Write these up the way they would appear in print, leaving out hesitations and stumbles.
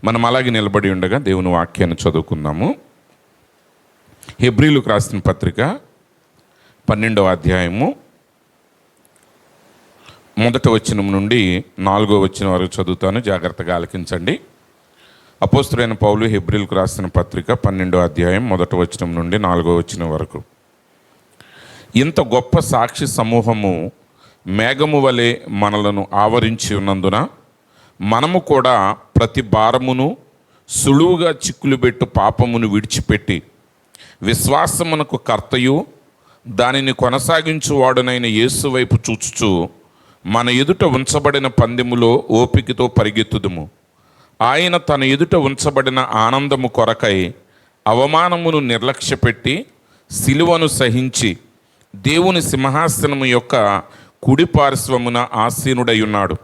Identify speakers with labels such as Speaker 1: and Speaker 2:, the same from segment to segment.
Speaker 1: మనం అలాగే నిలబడి ఉండగా దేవుని వాక్యాన్ని చదువుకుందాము. హెబ్రీలకు రాసిన పత్రిక 12వ అధ్యాయము 1వ వచనం నుండి 4వ వచనం వరకు చదువుతాను, జాగ్రత్తగా ఆలకించండి. అపోస్తులైన పౌలు హెబ్రీలకు రాసిన పత్రిక 12వ అధ్యాయం 1వ వచనం నుండి 4వ వచనం వరకు. ఇంత గొప్ప సాక్షి సమూహము మేఘము వలె మనలను ఆవరించి ఉన్నందున మనము కూడా ప్రతి భారమును సులువుగా చిక్కులుబెట్టు పాపమును విడిచిపెట్టి విశ్వాసమునకు కర్తయు దానిని కొనసాగించువాడునైన యేసు వైపు చూచుచు మన ఎదుట ఉంచబడిన పందెములో ఓపికతో పరిగెత్తుదుము. ఆయన తన ఎదుట ఉంచబడిన ఆనందము కొరకై అవమానమును నిర్లక్ష్యపెట్టి సిలువను సహించి దేవుని సింహాసనము యొక్క కుడి పార్శ్వమున ఆసీనుడై ఉన్నాడు.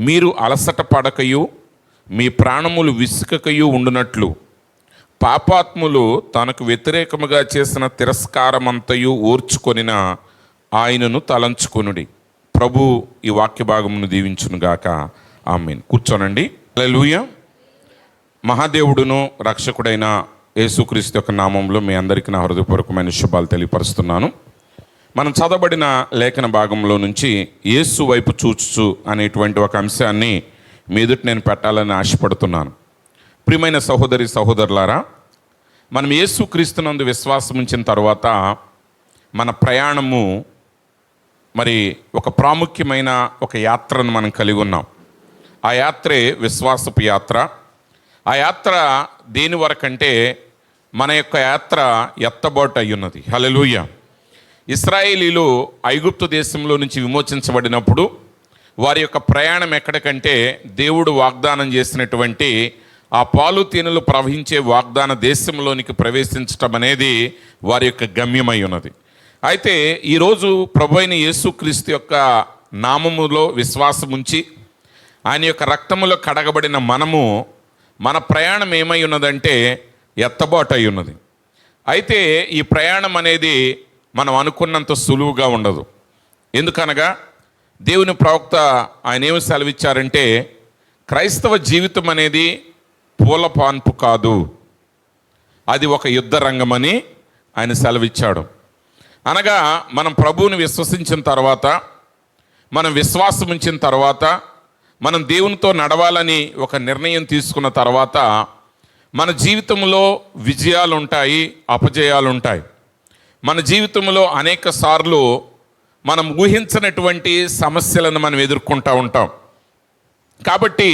Speaker 1: మీరు అలసట పడకయు మీ ప్రాణములు విసుకకయు ఉండునట్లు పాపాత్ములు తనకు వ్యతిరేకముగా చేసిన తిరస్కారమంతయు ఓర్చుకొనిన ఆయనను తలంచుకొనుడి. ప్రభు ఈ వాక్య భాగమును దీవించునుగాక. ఆమేన్. కూర్చోనండి. హల్లెలూయా. మహాదేవుడును రక్షకుడైన యేసుక్రీస్తు యొక్క నామంలో మీ అందరికీ నా హృదయపూర్వకమైన శుభాలు తెలియపరుస్తున్నాను. మనం చదవబడిన లేఖన భాగంలో నుంచి యేసు వైపు చూచుచు అనేటువంటి ఒక అంశాన్ని మీ ఎదుట నేను పెట్టాలని ఆశపడుతున్నాను. ప్రియమైన సహోదరి సహోదరులారా, మనం యేసుక్రీస్తునందు విశ్వాసం ఉంచిన తర్వాత మన ప్రయాణము మరి ఒక ప్రాముఖ్యమైన ఒక యాత్రను మనం కలిగి ఉన్నాం. ఆ యాత్రే విశ్వాసపు యాత్ర. ఆ యాత్ర దేని వరకంటే మన యొక్క యాత్ర ఎత్తబాటు అయ్యున్నది. హల్లెలూయా. ఇశ్రాయేలీలు ఐగుప్తు దేశంలో నుంచి విమోచించబడినప్పుడు వారి యొక్క ప్రయాణం ఎక్కడికంటే దేవుడు వాగ్దానం చేసినటువంటి ఆ పాలు తేనెలు ప్రవహించే వాగ్దాన దేశంలోనికి ప్రవేశించటం అనేది వారి యొక్క గమ్యమై ఉన్నది. అయితే ఈరోజు ప్రభు అయిన యేసుక్రీస్తు యొక్క నామములో విశ్వాసం ఉంచి ఆయన యొక్క రక్తములో కడగబడిన మనము మన ప్రయాణం ఏమై ఉన్నదంటే ఎత్తబాటు అయి ఉన్నది. అయితే ఈ ప్రయాణం అనేది మనం అనుకున్నంత సులువుగా ఉండదు. ఎందుకనగా దేవుని ప్రవక్త ఆయన ఏమి సెలవిచ్చారంటే క్రైస్తవ జీవితం అనేది పూల పాన్పు కాదు, అది ఒక యుద్ధ రంగమని ఆయన సెలవిచ్చాడు. అనగా మనం ప్రభువుని విశ్వసించిన తర్వాత, మనం విశ్వాసం ఉంచిన తర్వాత, మనం దేవునితో నడవాలని ఒక నిర్ణయం తీసుకున్న తర్వాత మన జీవితంలో విజయాలు ఉంటాయి, అపజయాలు ఉంటాయి. మన జీవితంలో అనేక సార్లు మనం ఊహించినటువంటి సమస్యలను మనం ఎదుర్కొంటూ ఉంటాం. కాబట్టి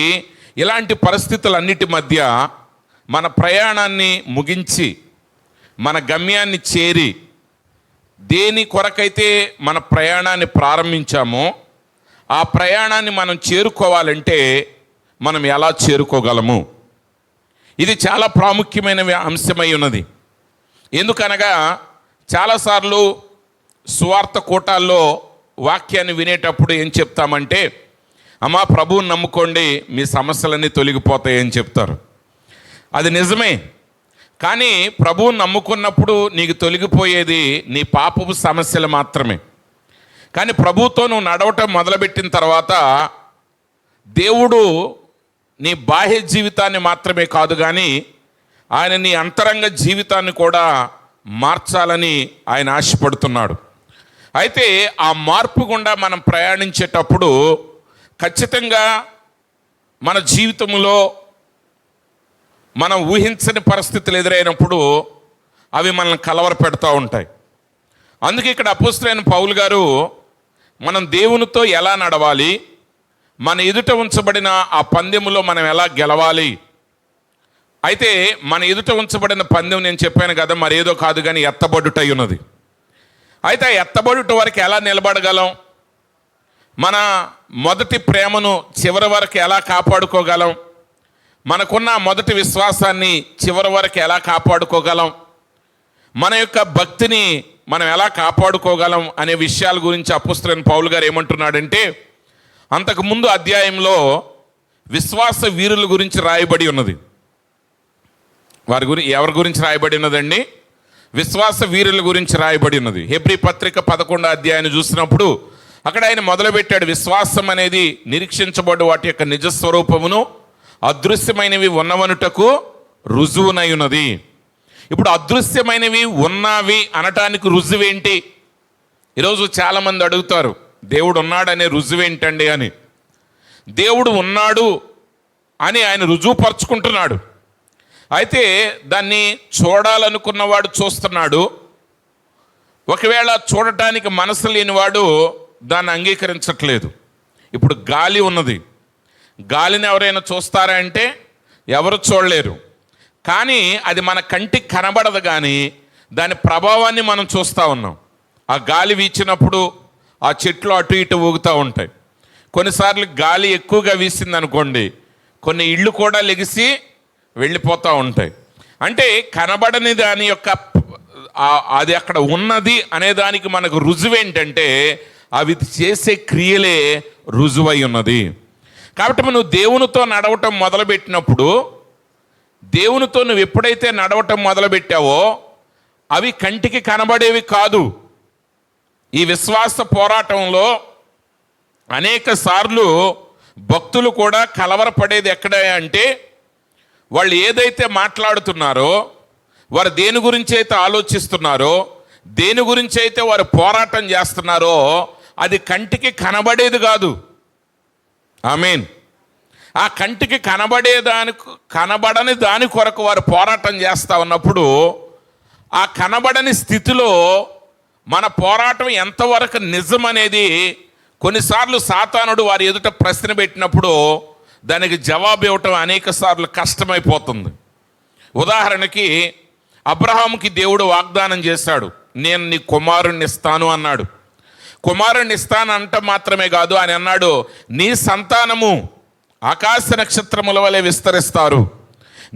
Speaker 1: ఇలాంటి పరిస్థితులన్నిటి మధ్య మన ప్రయాణాన్ని ముగించి మన గమ్యాన్ని చేరి దేని కొరకైతే మన ప్రయాణాన్ని ప్రారంభించామో ఆ ప్రయాణాన్ని మనం చేరుకోవాలంటే మనం ఎలా చేరుకోగలము? ఇది చాలా ప్రాముఖ్యమైన అంశమై ఉన్నది. ఎందుకనగా చాలాసార్లు సువార్త కూటాల్లో వాక్యాన్ని వినేటప్పుడు ఏం చెప్తామంటే, అమ్మా ప్రభువుని నమ్ముకోండి మీ సమస్యలన్నీ తొలగిపోతాయని చెప్తారు. అది నిజమే. కానీ ప్రభువుని నమ్ముకున్నప్పుడు నీకు తొలగిపోయేది నీ పాపపు సమస్యలు మాత్రమే. కానీ ప్రభువుతో నువ్వు నడవటం మొదలుపెట్టిన తర్వాత దేవుడు నీ బాహ్య జీవితాన్ని మాత్రమే కాదు కానీ ఆయన నీ అంతరంగ జీవితాన్ని కూడా మార్చాలని ఆయన ఆశపడుతున్నాడు. అయితే ఆ మార్పు గుండా మనం ప్రయాణించేటప్పుడు ఖచ్చితంగా మన జీవితంలో మనం ఊహించని పరిస్థితులు ఎదురైనప్పుడు అవి మనల్ని కలవరపెడుతూ ఉంటాయి. అందుకే ఇక్కడ అపోస్తలుడైన పౌలు గారు మనం దేవునితో ఎలా నడవాలి, మన ఎదుట ఉంచబడిన ఆ పందెములో మనం ఎలా గెలవాలి. అయితే మన ఎదుట ఉంచబడిన పందెం నేను చెప్పాను కదా, మరేదో కాదు కానీ ఎత్తబడుటై ఉన్నది. అయితే ఆ ఎత్తబడుట వరకు ఎలా నిలబడగలం, మన మొదటి ప్రేమను చివరి వరకు ఎలా కాపాడుకోగలం, మనకున్న మొదటి విశ్వాసాన్ని చివరి వరకు ఎలా కాపాడుకోగలం, మన యొక్క భక్తిని మనం ఎలా కాపాడుకోగలం అనే విషయాల గురించి అపోస్తలుడైన పౌలు గారు ఏమంటున్నాడంటే, అంతకుముందు అధ్యాయంలో విశ్వాస వీరుల గురించి రాయబడి ఉన్నది. ఎవరి గురించి రాయబడి ఉన్నదండి? విశ్వాస వీరుల గురించి రాయబడి ఉన్నది. హెబ్రీ పత్రిక 11వ అధ్యాయాన్ని చూసినప్పుడు అక్కడ ఆయన మొదలుపెట్టాడు, విశ్వాసం అనేది నిరీక్షించబడ్డ వాటి యొక్క నిజస్వరూపమును అదృశ్యమైనవి ఉన్నవనుటకు రుజువునై ఉన్నది. ఇప్పుడు అదృశ్యమైనవి ఉన్నవి అనటానికి రుజువేంటి? ఈరోజు చాలామంది అడుగుతారు, దేవుడు ఉన్నాడనే రుజువేంటండి అని. దేవుడు ఉన్నాడు అని ఆయన రుజువుపరుచుకుంటున్నాడు. అయితే దాన్ని చూడాలనుకున్నవాడు చూస్తున్నాడు. ఒకవేళ చూడటానికి మనసు లేనివాడు దాన్ని అంగీకరించట్లేదు. ఇప్పుడు గాలి ఉన్నది, గాలిని ఎవరైనా చూస్తారా అంటే ఎవరు చూడలేరు. కానీ అది మన కంటికి కనబడదు, కానీ దాని ప్రభావాన్ని మనం చూస్తూ ఉన్నాం. ఆ గాలి వీచినప్పుడు ఆ చెట్లు అటు ఇటు ఊగుతూ ఉంటాయి. కొన్నిసార్లు గాలి ఎక్కువగా వీసింది అనుకోండి, కొన్ని ఇళ్ళు కూడా లెగిసి వెళ్ళిపోతూ ఉంటాయి. అంటే కనబడని దాని యొక్క అది అక్కడ ఉన్నది అనే దానికి మనకు రుజువు ఏంటంటే అవి చేసే క్రియలే రుజువై ఉన్నది. కాబట్టి నువ్వు దేవునితో నడవటం మొదలుపెట్టినప్పుడు, దేవునితో నువ్వు ఎప్పుడైతే నడవటం మొదలుపెట్టావో అవి కంటికి కనబడేవి కాదు. ఈ విశ్వాస పోరాటంలో అనేక సార్లు భక్తులు కూడా కలవరపడేది ఎక్కడ అంటే, వాళ్ళు ఏదైతే మాట్లాడుతున్నారో, వారు దేని గురించి అయితే ఆలోచిస్తున్నారో, దేని గురించి అయితే వారు పోరాటం చేస్తున్నారో అది కంటికి కనబడేది కాదు. ఆమేన్. ఆ కంటికి కనబడని దాని కొరకు వారు పోరాటం చేస్తూ ఉన్నప్పుడు, ఆ కనబడని స్థితిలో మన పోరాటం ఎంతవరకు నిజం అనేది కొన్నిసార్లు సాతానుడు వారి ఎదుట ప్రశ్న పెట్టినప్పుడు దానికి జవాబు ఇవ్వటం అనేక సార్లు కష్టమైపోతుంది. ఉదాహరణకి అబ్రహాముకి దేవుడు వాగ్దానం చేశాడు, నేను నీ కుమారుణ్ణి ఇస్తాను అన్నాడు. కుమారుణ్ణి ఇస్తాను అంట మాత్రమే కాదు, ఆయన అన్నాడు, నీ సంతానము ఆకాశ నక్షత్రముల వలె విస్తరిస్తారు,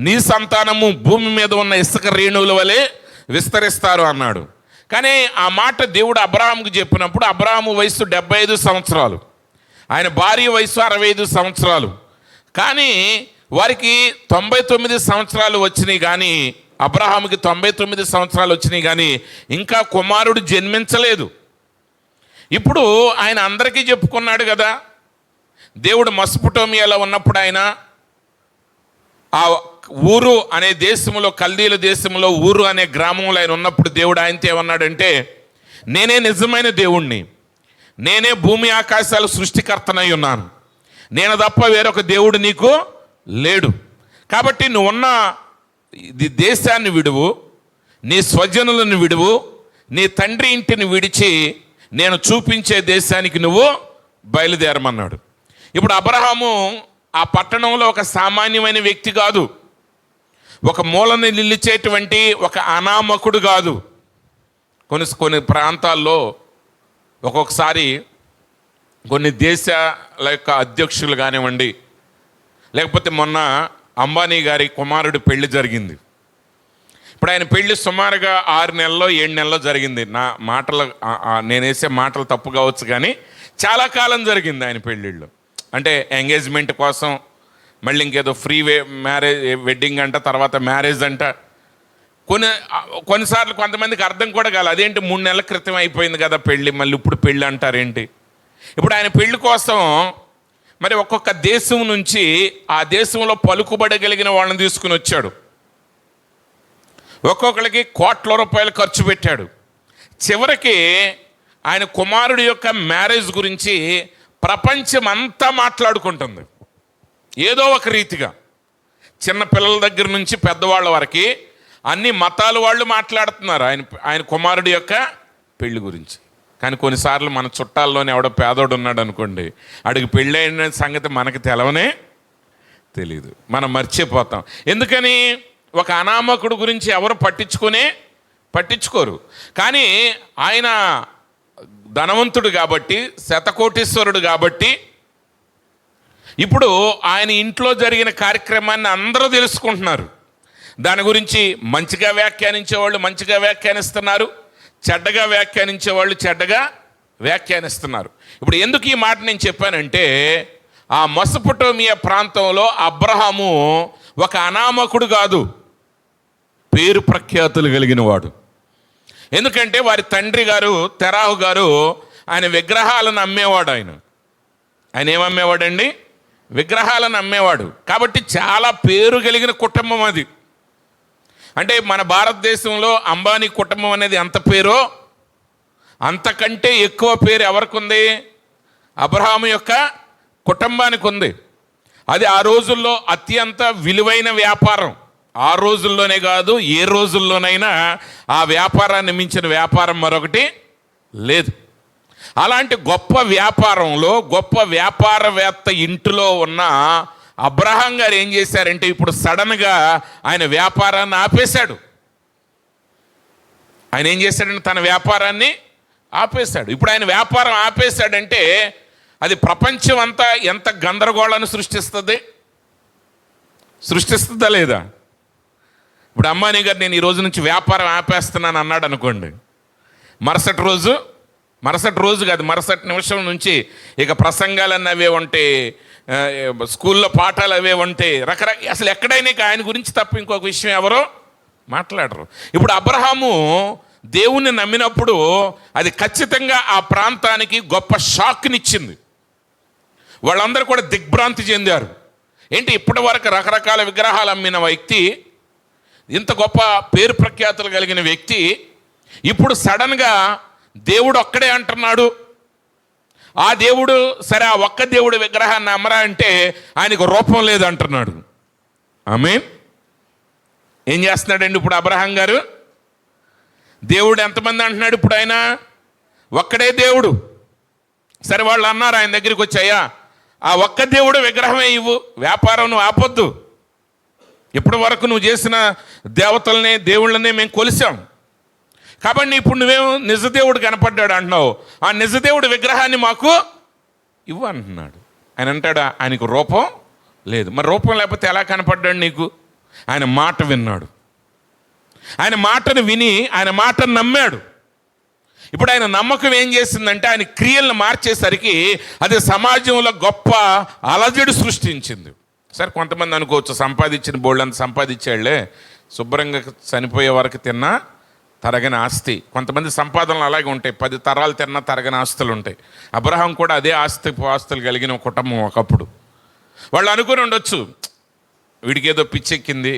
Speaker 1: నీ సంతానము భూమి మీద ఉన్న ఇసుక రేణువుల వలె విస్తరిస్తారు అన్నాడు. కానీ ఆ మాట దేవుడు అబ్రహాముకు చెప్పినప్పుడు అబ్రహాము వయసు 75 సంవత్సరాలు, ఆయన భార్య వయసు 65 సంవత్సరాలు. కానీ వారికి 99 సంవత్సరాలు వచ్చినాయి, కానీ అబ్రహాముకి 99 సంవత్సరాలు వచ్చినాయి, కానీ ఇంకా కుమారుడు జన్మించలేదు. ఇప్పుడు ఆయన అందరికీ చెప్పుకున్నాడు కదా, దేవుడు మెసొపొతేమియాలో ఉన్నప్పుడు ఆయన ఆ ఊరు అనే దేశంలో, కల్దీల దేశంలో ఊరు అనే గ్రామంలో ఆయన ఉన్నప్పుడు దేవుడు ఆయనతో ఏమన్నాడంటే, నేనే నిజమైన దేవుణ్ణి, నేనే భూమి ఆకాశాలు సృష్టికర్తనై ఉన్నాను, నేను తప్ప వేరొక దేవుడు నీకు లేడు. కాబట్టి నువ్వున్న దేశాన్ని విడువు, నీ స్వజనులను విడువు, నీ తండ్రి ఇంటిని విడిచి నేను చూపించే దేశానికి నువ్వు బయలుదేరమన్నాడు. ఇప్పుడు అబ్రహాము ఆ పట్టణంలో ఒక సామాన్యమైన వ్యక్తి కాదు, ఒక మూలని నిలిచేటువంటి ఒక అనామకుడు కాదు. కొన్ని ప్రాంతాల్లో ఒక్కొక్కసారి కొన్ని దేశాల యొక్క అధ్యక్షులు కానివ్వండి, లేకపోతే మొన్న అంబానీ గారి కుమారుడు పెళ్లి జరిగింది. ఇప్పుడు ఆయన పెళ్లి సుమారుగా 6 నెలల్లో 7 నెలల్లో జరిగింది. నా మాటలు నేను వేసే మాటలు తప్పు కావచ్చు, కానీ చాలా కాలం జరిగింది ఆయన పెళ్ళిళ్ళు. అంటే ఎంగేజ్మెంట్ కోసం, మళ్ళీ ఇంకేదో ఫ్రీ మ్యారేజ్ వెడ్డింగ్ అంట, తర్వాత మ్యారేజ్ అంట. కొన్నిసార్లు కొంతమందికి అర్థం కూడా కాదు, అదేంటి 3 నెలల క్రితం అయిపోయింది కదా పెళ్ళి, మళ్ళీ ఇప్పుడు పెళ్ళి అంటారేంటి. ఇప్పుడు ఆయన పెళ్లి కోసం మరి ఒక్కొక్క దేశం నుంచి ఆ దేశంలో పలుకుబడగలిగిన వాళ్ళని తీసుకుని వచ్చాడు. ఒక్కొక్కరికి కోట్ల రూపాయలు ఖర్చు పెట్టాడు. చివరికి ఆయన కుమారుడి యొక్క మ్యారేజ్ గురించి ప్రపంచం అంతా మాట్లాడుకుంటుంది. ఏదో ఒక రీతిగా చిన్న పిల్లల దగ్గర నుంచి పెద్దవాళ్ళ వరకు అన్ని మతాల వాళ్ళు మాట్లాడుతున్నారు ఆయన కుమారుడి యొక్క పెళ్లి గురించి. కానీ కొన్నిసార్లు మన చుట్టాల్లోనే ఎవడో పేదోడు ఉన్నాడు అనుకోండి, అడిగి పెళ్ళి అయిన సంగతి మనకి తెలియదు, మనం మర్చిపోతాం. ఎందుకని? ఒక అనామకుడు గురించి ఎవరు పట్టించుకోరు. కానీ ఆయన ధనవంతుడు కాబట్టి, శతకోటీశ్వరుడు కాబట్టి, ఇప్పుడు ఆయన ఇంట్లో జరిగిన కార్యక్రమాన్ని అందరూ తెలుసుకుంటున్నారు. దాని గురించి మంచిగా వ్యాఖ్యానించేవాళ్ళు మంచిగా వ్యాఖ్యానిస్తున్నారు, చెడ్డగా వ్యాఖ్యానించేవాళ్ళు చెడ్డగా వ్యాఖ్యానిస్తున్నారు. ఇప్పుడు ఎందుకు ఈ మాట నేను చెప్పానంటే, ఆ మెసొపొతేమియా ప్రాంతంలో అబ్రహాము ఒక అనామకుడు కాదు, పేరు ప్రఖ్యాతులు కలిగిన వాడు. ఎందుకంటే వారి తండ్రి గారు తెరాహు గారు ఆయన విగ్రహాలను అమ్మేవాడు. ఆయన ఏమమ్మేవాడండి? విగ్రహాలను అమ్మేవాడు. కాబట్టి చాలా పేరు కలిగిన కుటుంబం అది. అంటే మన భారతదేశంలో అంబానీ కుటుంబం అనేది ఎంత పేరో అంతకంటే ఎక్కువ పేరు ఎవరికి ఉంది? అబ్రహాము యొక్క కుటుంబానికి ఉంది. అది ఆ రోజుల్లో అత్యంత విలువైన వ్యాపారం. ఆ రోజుల్లోనే కాదు, ఏ రోజుల్లోనైనా ఆ వ్యాపారాన్ని మించిన వ్యాపారం మరొకటి లేదు. అలాంటి గొప్ప వ్యాపారంలో గొప్ప వ్యాపారవేత్త ఇంటిలో ఉన్న అబ్రహాం గారు ఏం చేశారంటే ఇప్పుడు సడన్గా ఆయన వ్యాపారాన్ని ఆపేశాడు. ఆయన ఏం చేశాడంటే తన వ్యాపారాన్ని ఆపేశాడు. ఇప్పుడు ఆయన వ్యాపారం ఆపేశాడంటే అది ప్రపంచం అంతా ఎంత గందరగోళాన్ని సృష్టిస్తుందా లేదా? ఇప్పుడు అంబానీ గారు నేను ఈ రోజు నుంచి వ్యాపారం ఆపేస్తున్నాను అన్నాడు అనుకోండి, మరుసటి రోజు కాదు, మరుసటి నిమిషం నుంచి ఇక ప్రసంగాలన్నీ అవే ఉంటాయి, స్కూల్లో పాఠాలు అవే ఉంటాయి, అసలు ఎక్కడైనా ఆయన గురించి తప్ప ఇంకొక విషయం ఎవరో మాట్లాడరు. ఇప్పుడు అబ్రహాము దేవుణ్ణి నమ్మినప్పుడు అది ఖచ్చితంగా ఆ ప్రాంతానికి గొప్ప షాక్నిచ్చింది. వాళ్ళందరూ కూడా దిగ్భ్రాంతి చెందారు. ఏంటి ఇప్పటి వరకు రకరకాల విగ్రహాలు అమ్మిన వ్యక్తి, ఇంత గొప్ప పేరు ప్రఖ్యాతులు కలిగిన వ్యక్తి ఇప్పుడు సడన్గా దేవుడు ఒక్కడే అంటున్నాడు. ఆ దేవుడు సరే, ఆ ఒక్క దేవుడు విగ్రహాన్ని అమ్మరా అంటే ఆయనకు రూపం లేదు అంటున్నాడు. ఆమేన్. ఏం చేస్తున్నాడండి ఇప్పుడు అబ్రహాం గారు? దేవుడు ఎంతమంది అంటున్నాడు ఇప్పుడు? ఆయన ఒక్కడే దేవుడు. సరే, వాళ్ళు అన్నారు ఆయన దగ్గరికి వచ్చాయా, ఆ ఒక్క దేవుడు విగ్రహమే ఇవ్వు, వ్యాపారం నువ్వు ఆపొద్దు, ఇప్పటి వరకు నువ్వు చేసిన దేవతలనే దేవుళ్ళనే మేము కొలిసాం, కాబట్టి ఇప్పుడు నువ్వేమో నిజదేవుడు కనపడ్డాడు అంటున్నావు, ఆ నిజదేవుడు విగ్రహాన్ని మాకు ఇవ్వు అంటున్నాడు. ఆయన అంటాడు ఆయనకు రూపం లేదు. మరి రూపం లేకపోతే ఎలా కనపడ్డాడు నీకు? ఆయన మాట విన్నాడు. ఆయన మాటను విని ఆయన మాటను నమ్మాడు. ఇప్పుడు ఆయన నమ్మకం ఏం చేసిందంటే ఆయన క్రియలను మార్చేసరికి అది సమాజంలో గొప్ప అలజడి సృష్టించింది. సరే, కొంతమంది అనుకోవచ్చు సంపాదించిన బోళ్ళంత సంపాదించాళ్లే, శుభ్రంగా చనిపోయే వరకు తిన్నా తరగని ఆస్తి. కొంతమంది సంపాదనలు అలాగే ఉంటాయి, 10 తరాలు తిన్నా తరగని ఆస్తులు ఉంటాయి. అబ్రహాం కూడా అదే ఆస్తులు కలిగిన కుటుంబం ఒకప్పుడు. వాళ్ళు అనుకుని ఉండొచ్చు వీడికి ఏదో పిచ్చెక్కింది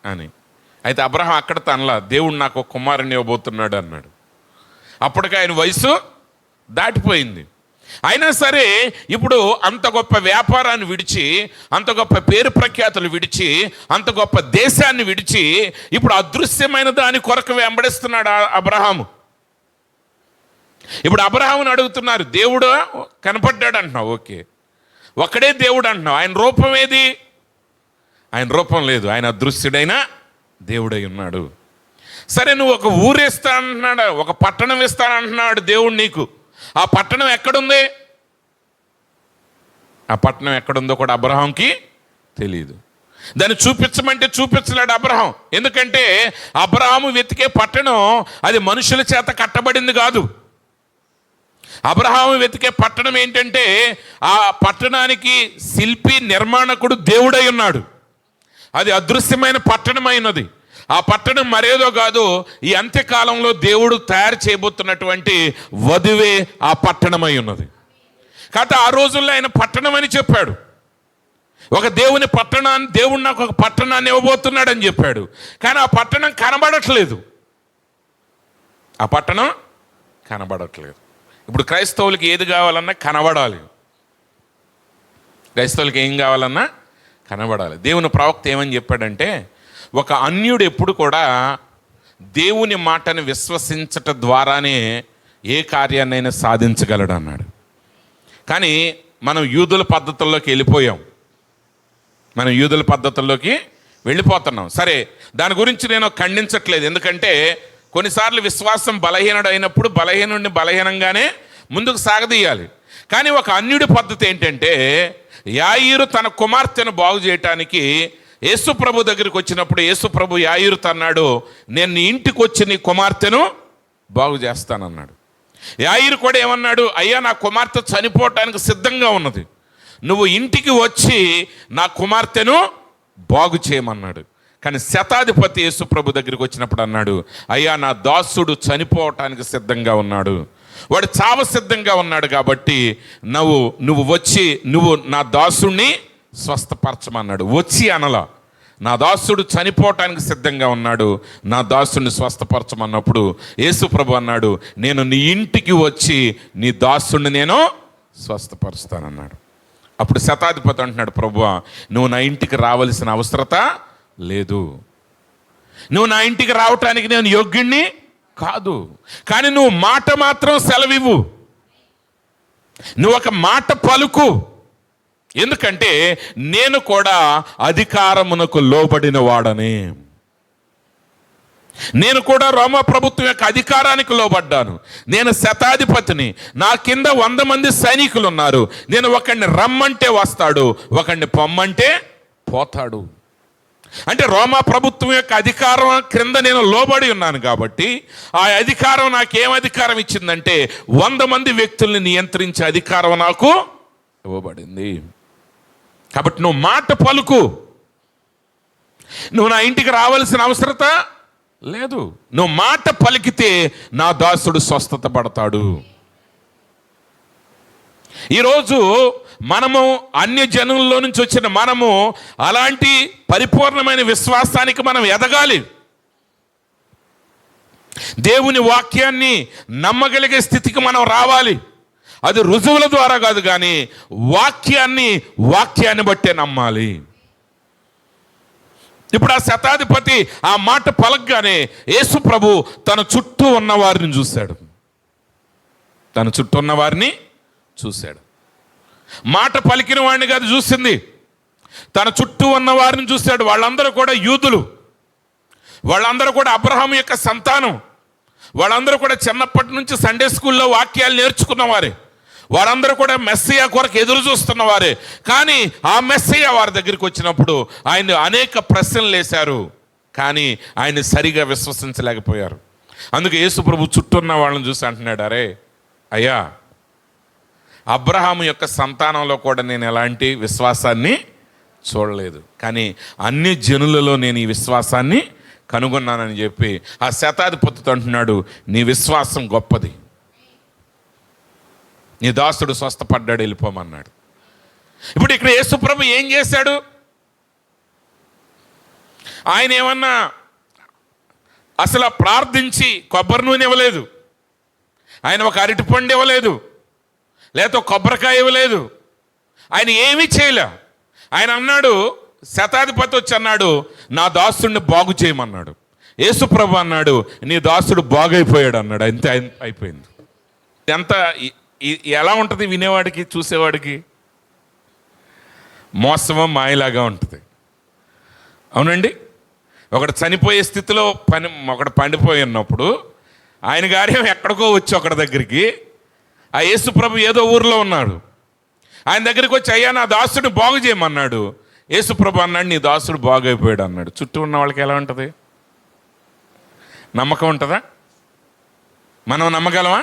Speaker 1: అని. అయితే అబ్రహాం అక్కడ తనలా దేవుడు నాకు ఒక కుమారుని ఇవ్వబోతున్నాడు అన్నాడు. అప్పటికి ఆయన వయసు దాటిపోయింది. అయినా సరే ఇప్పుడు అంత గొప్ప వ్యాపారాన్ని విడిచి, అంత గొప్ప పేరు ప్రఖ్యాతులు విడిచి, అంత గొప్ప దేశాన్ని విడిచి ఇప్పుడు అదృశ్యమైన దాని కొరకు వెంబడిస్తున్నాడు అబ్రహాము. ఇప్పుడు అబ్రహాముని అడుగుతున్నారు, దేవుడు కనపడ్డాడు అంటున్నావు, ఓకే, ఒక్కడే దేవుడు అంటున్నావు, ఆయన రూపం ఏది? ఆయన రూపం లేదు, ఆయన అదృశ్యుడైన దేవుడై ఉన్నాడు. సరే, నువ్వు ఒక ఊరు ఇస్తానంటున్నాడు, ఒక పట్టణం ఇస్తానంటున్నాడు దేవుడు నీకు. ఆ పట్టణం ఎక్కడుంది? ఆ పట్టణం ఎక్కడుందో కూడా అబ్రహాంకి తెలియదు. దాన్ని చూపించమంటే చూపించలేడు అబ్రహాం. ఎందుకంటే అబ్రహాము వెతికే పట్టణం అది మనుషుల చేత కట్టబడింది కాదు. అబ్రహాము వెతికే పట్టణం ఏంటంటే ఆ పట్టణానికి శిల్పి నిర్మాణకుడు దేవుడై ఉన్నాడు. అది అదృశ్యమైన పట్టణమైనది. ఆ పట్టణం మరేదో కాదు, ఈ అంత్యకాలంలో దేవుడు తయారు చేయబోతున్నటువంటి వధువే ఆ పట్టణమై ఉన్నది. కాబట్టి ఆ రోజుల్లో ఆయన పట్టణం అని చెప్పాడు. ఒక దేవుని పట్టణాన్ని, దేవుడు నాకు ఒక పట్టణాన్ని ఇవ్వబోతున్నాడు అని చెప్పాడు. కానీ ఆ పట్టణం కనబడట్లేదు. ఆ పట్టణం కనబడట్లేదు. ఇప్పుడు క్రైస్తవులకి ఏది కావాలన్నా కనబడాలి. క్రైస్తవులకి ఏం కావాలన్నా కనబడాలి. దేవుని ప్రవక్త ఏమని చెప్పాడంటే, ఒక అన్యుడు ఎప్పుడు కూడా దేవుని మాటను విశ్వసించటం ద్వారానే ఏ కార్యాన్నైనా సాధించగలడు అన్నాడు. కానీ మనం యూదుల పద్ధతుల్లోకి వెళ్ళిపోతున్నాం. సరే, దాని గురించి నేను ఖండించట్లేదు. ఎందుకంటే కొన్నిసార్లు విశ్వాసం బలహీనుడు అయినప్పుడు బలహీనుడిని బలహీనంగానే ముందుకు సాగదీయాలి. కానీ ఒక అన్యుడి పద్ధతి ఏంటంటే, యాయీరు తన కుమార్తెను బాగు చేయటానికి యేసు ప్రభు దగ్గరికి వచ్చినప్పుడు యేసు ప్రభు యాయీరుతో అన్నాడు, నేను నీ ఇంటికి వచ్చి నీ కుమార్తెను బాగు చేస్తానన్నాడు. యాయీరు కూడా ఏమన్నాడు, అయ్యా నా కుమార్తె చనిపోవటానికి సిద్ధంగా ఉన్నది, నువ్వు ఇంటికి వచ్చి నా కుమార్తెను బాగు చేయమన్నాడు. కానీ శతాధిపతి యేసు ప్రభు దగ్గరికి వచ్చినప్పుడు అన్నాడు, అయ్యా నా దాసుడు చనిపోవటానికి సిద్ధంగా ఉన్నాడు, వాడు చావ సిద్ధంగా ఉన్నాడు, కాబట్టి నువ్వు వచ్చి నువ్వు నా దాసుడిని స్వస్థపరచమన్నాడు. వచ్చి అనలా, నా దాసుడు చనిపోవటానికి సిద్ధంగా ఉన్నాడు, నా దాసుడిని స్వస్థపరచమన్నప్పుడు యేసు ప్రభు అన్నాడు, నేను నీ ఇంటికి వచ్చి నీ దాసుడిని నేను స్వస్థపరుస్తానన్నాడు. అప్పుడు శతాధిపతి అంటున్నాడు, ప్రభువా నువ్వు నా ఇంటికి రావలసిన అవసరత లేదు, నువ్వు నా ఇంటికి రావటానికి నేను యోగ్యుణ్ణి కాదు, కానీ నువ్వు మాట మాత్రం సెలవివ్వు, నువ్వు ఒక మాట పలుకు, ఎందుకంటే నేను కూడా అధికారమునకు లోబడిన వాడని, నేను కూడా రోమా ప్రభుత్వం యొక్క అధికారానికి లోబడ్డాను, నేను శతాధిపతిని, నా కింద 100 మంది సైనికులు ఉన్నారు, నేను ఒకడిని రమ్మంటే వస్తాడు, ఒకడిని పొమ్మంటే పోతాడు. అంటే రోమా ప్రభుత్వం యొక్క అధికారం క్రింద నేను లోబడి ఉన్నాను కాబట్టి ఆ అధికారం నాకేం అధికారం ఇచ్చిందంటే 100 మంది వ్యక్తుల్ని నియంత్రించే అధికారం నాకు ఇవ్వబడింది. కాబట్టి నువ్వు మాట పలుకు, నువ్వు నా ఇంటికి రావాల్సిన అవసరత లేదు, నువ్వు మాట పలికితే నా దాసుడు స్వస్థత పడతాడు. ఈరోజు మనము అన్య జనుల్లో నుంచి వచ్చిన మనము అలాంటి పరిపూర్ణమైన విశ్వాసానికి మనం ఎదగాలి. దేవుని వాక్యాన్ని నమ్మగలిగే స్థితికి మనం రావాలి. అది రుజువుల ద్వారా కాదు, కానీ వాక్యాన్ని బట్టే నమ్మాలి. ఇప్పుడు ఆ శతాధిపతి ఆ మాట పలకగానే యేసు ప్రభు తన చుట్టూ ఉన్న వారిని చూశాడు, తన చుట్టూ ఉన్న వారిని చూశాడు. మాట పలికిన వాడిని కాదు చూసింది, తన చుట్టూ ఉన్న వారిని చూశాడు. వాళ్ళందరూ కూడా యూదులు, వాళ్ళందరూ కూడా అబ్రహాము యొక్క సంతానం, వాళ్ళందరూ కూడా చిన్నప్పటి నుంచి సండే స్కూల్లో వాక్యాలు నేర్చుకున్నవారే, వారందరూ కూడా మెస్సయ్య కొరకు ఎదురు చూస్తున్నవారే. కానీ ఆ మెస్సయ్య వారి దగ్గరికి వచ్చినప్పుడు ఆయన అనేక ప్రశ్నలు వేశారు, కానీ ఆయన సరిగా విశ్వసించలేకపోయారు. అందుకే యేసు ప్రభు చుట్టూ ఉన్న వాళ్ళని చూసి అంటున్నాడు, అరే అయ్యా, అబ్రహాము యొక్క సంతానంలో కూడా నేను ఎలాంటి విశ్వాసాన్ని చూడలేదు, కానీ అన్ని జనులలో నేను ఈ విశ్వాసాన్ని కనుగొన్నానని చెప్పి ఆ శతాధిపతితో అంటున్నాడు, నీ విశ్వాసం గొప్పది, నీ దాసుడు స్వస్థపడ్డాడు, వెళ్ళిపోమన్నాడు. ఇప్పుడు ఇక్కడ యేసుప్రభు ఏం చేశాడు? ఆయన ఏమన్నా అసలు ప్రార్థించి కొబ్బరి నూనె ఇవ్వలేదు, ఆయన ఒక అరటిపండు ఇవ్వలేదు, లేకపోతే కొబ్బరికాయ ఇవ్వలేదు, ఆయన ఏమీ చేయలే. ఆయన అన్నాడు, శతాధిపతి వచ్చి అన్నాడు, నా దాసుడిని బాగు చేయమన్నాడు. యేసు ప్రభు అన్నాడు, నీ దాసుడు బాగైపోయాడు అన్నాడు. అంతే, అయిపోయింది. ఎంత ఎలా ఉంటుంది వినేవాడికి, చూసేవాడికి? మోసమో మాయలాగా ఉంటుంది, అవునండి. ఒకడు చనిపోయే స్థితిలో ఒకడు పండిపోయి ఉన్నప్పుడు ఆయన గారేమో ఎక్కడికో వచ్చి ఒకడి దగ్గరికి, ఆ యేసు ప్రభు ఏదో ఊరిలో ఉన్నాడు, ఆయన దగ్గరికి వచ్చి, అయ్యా నా దాసుడిని బాగు చేయమన్నాడు. యేసు ప్రభు అన్నాడు, నీ దాసుడు బాగైపోయాడు అన్నాడు. చుట్టూ ఉన్న వాళ్ళకి ఎలా ఉంటుంది? నమ్మకం ఉంటుందా? మనం నమ్మగలమా?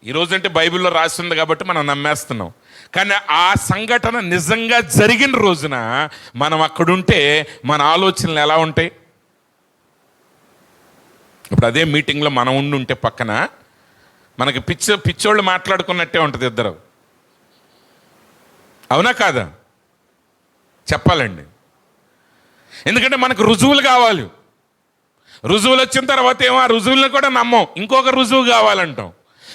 Speaker 1: ఈరోజంటే బైబిల్లో రాసి ఉంది కాబట్టి మనం నమ్మేస్తున్నాం, కానీ ఆ సంఘటన నిజంగా జరిగిన రోజున మనం అక్కడుంటే మన ఆలోచనలు ఎలా ఉంటాయి? ఇప్పుడు అదే మీటింగ్లో మనం ఉంటే పక్కన మనకి పిచ్చోళ్ళు మాట్లాడుకున్నట్టే ఉంటుంది ఇద్దరు, అవునా కాదా? చెప్పాలండి. ఎందుకంటే మనకు రుజువులు కావాలి. రుజువులు వచ్చిన తర్వాత ఏమో ఆ రుజువులను కూడా నమ్మం, ఇంకొక రుజువు కావాలంటాం.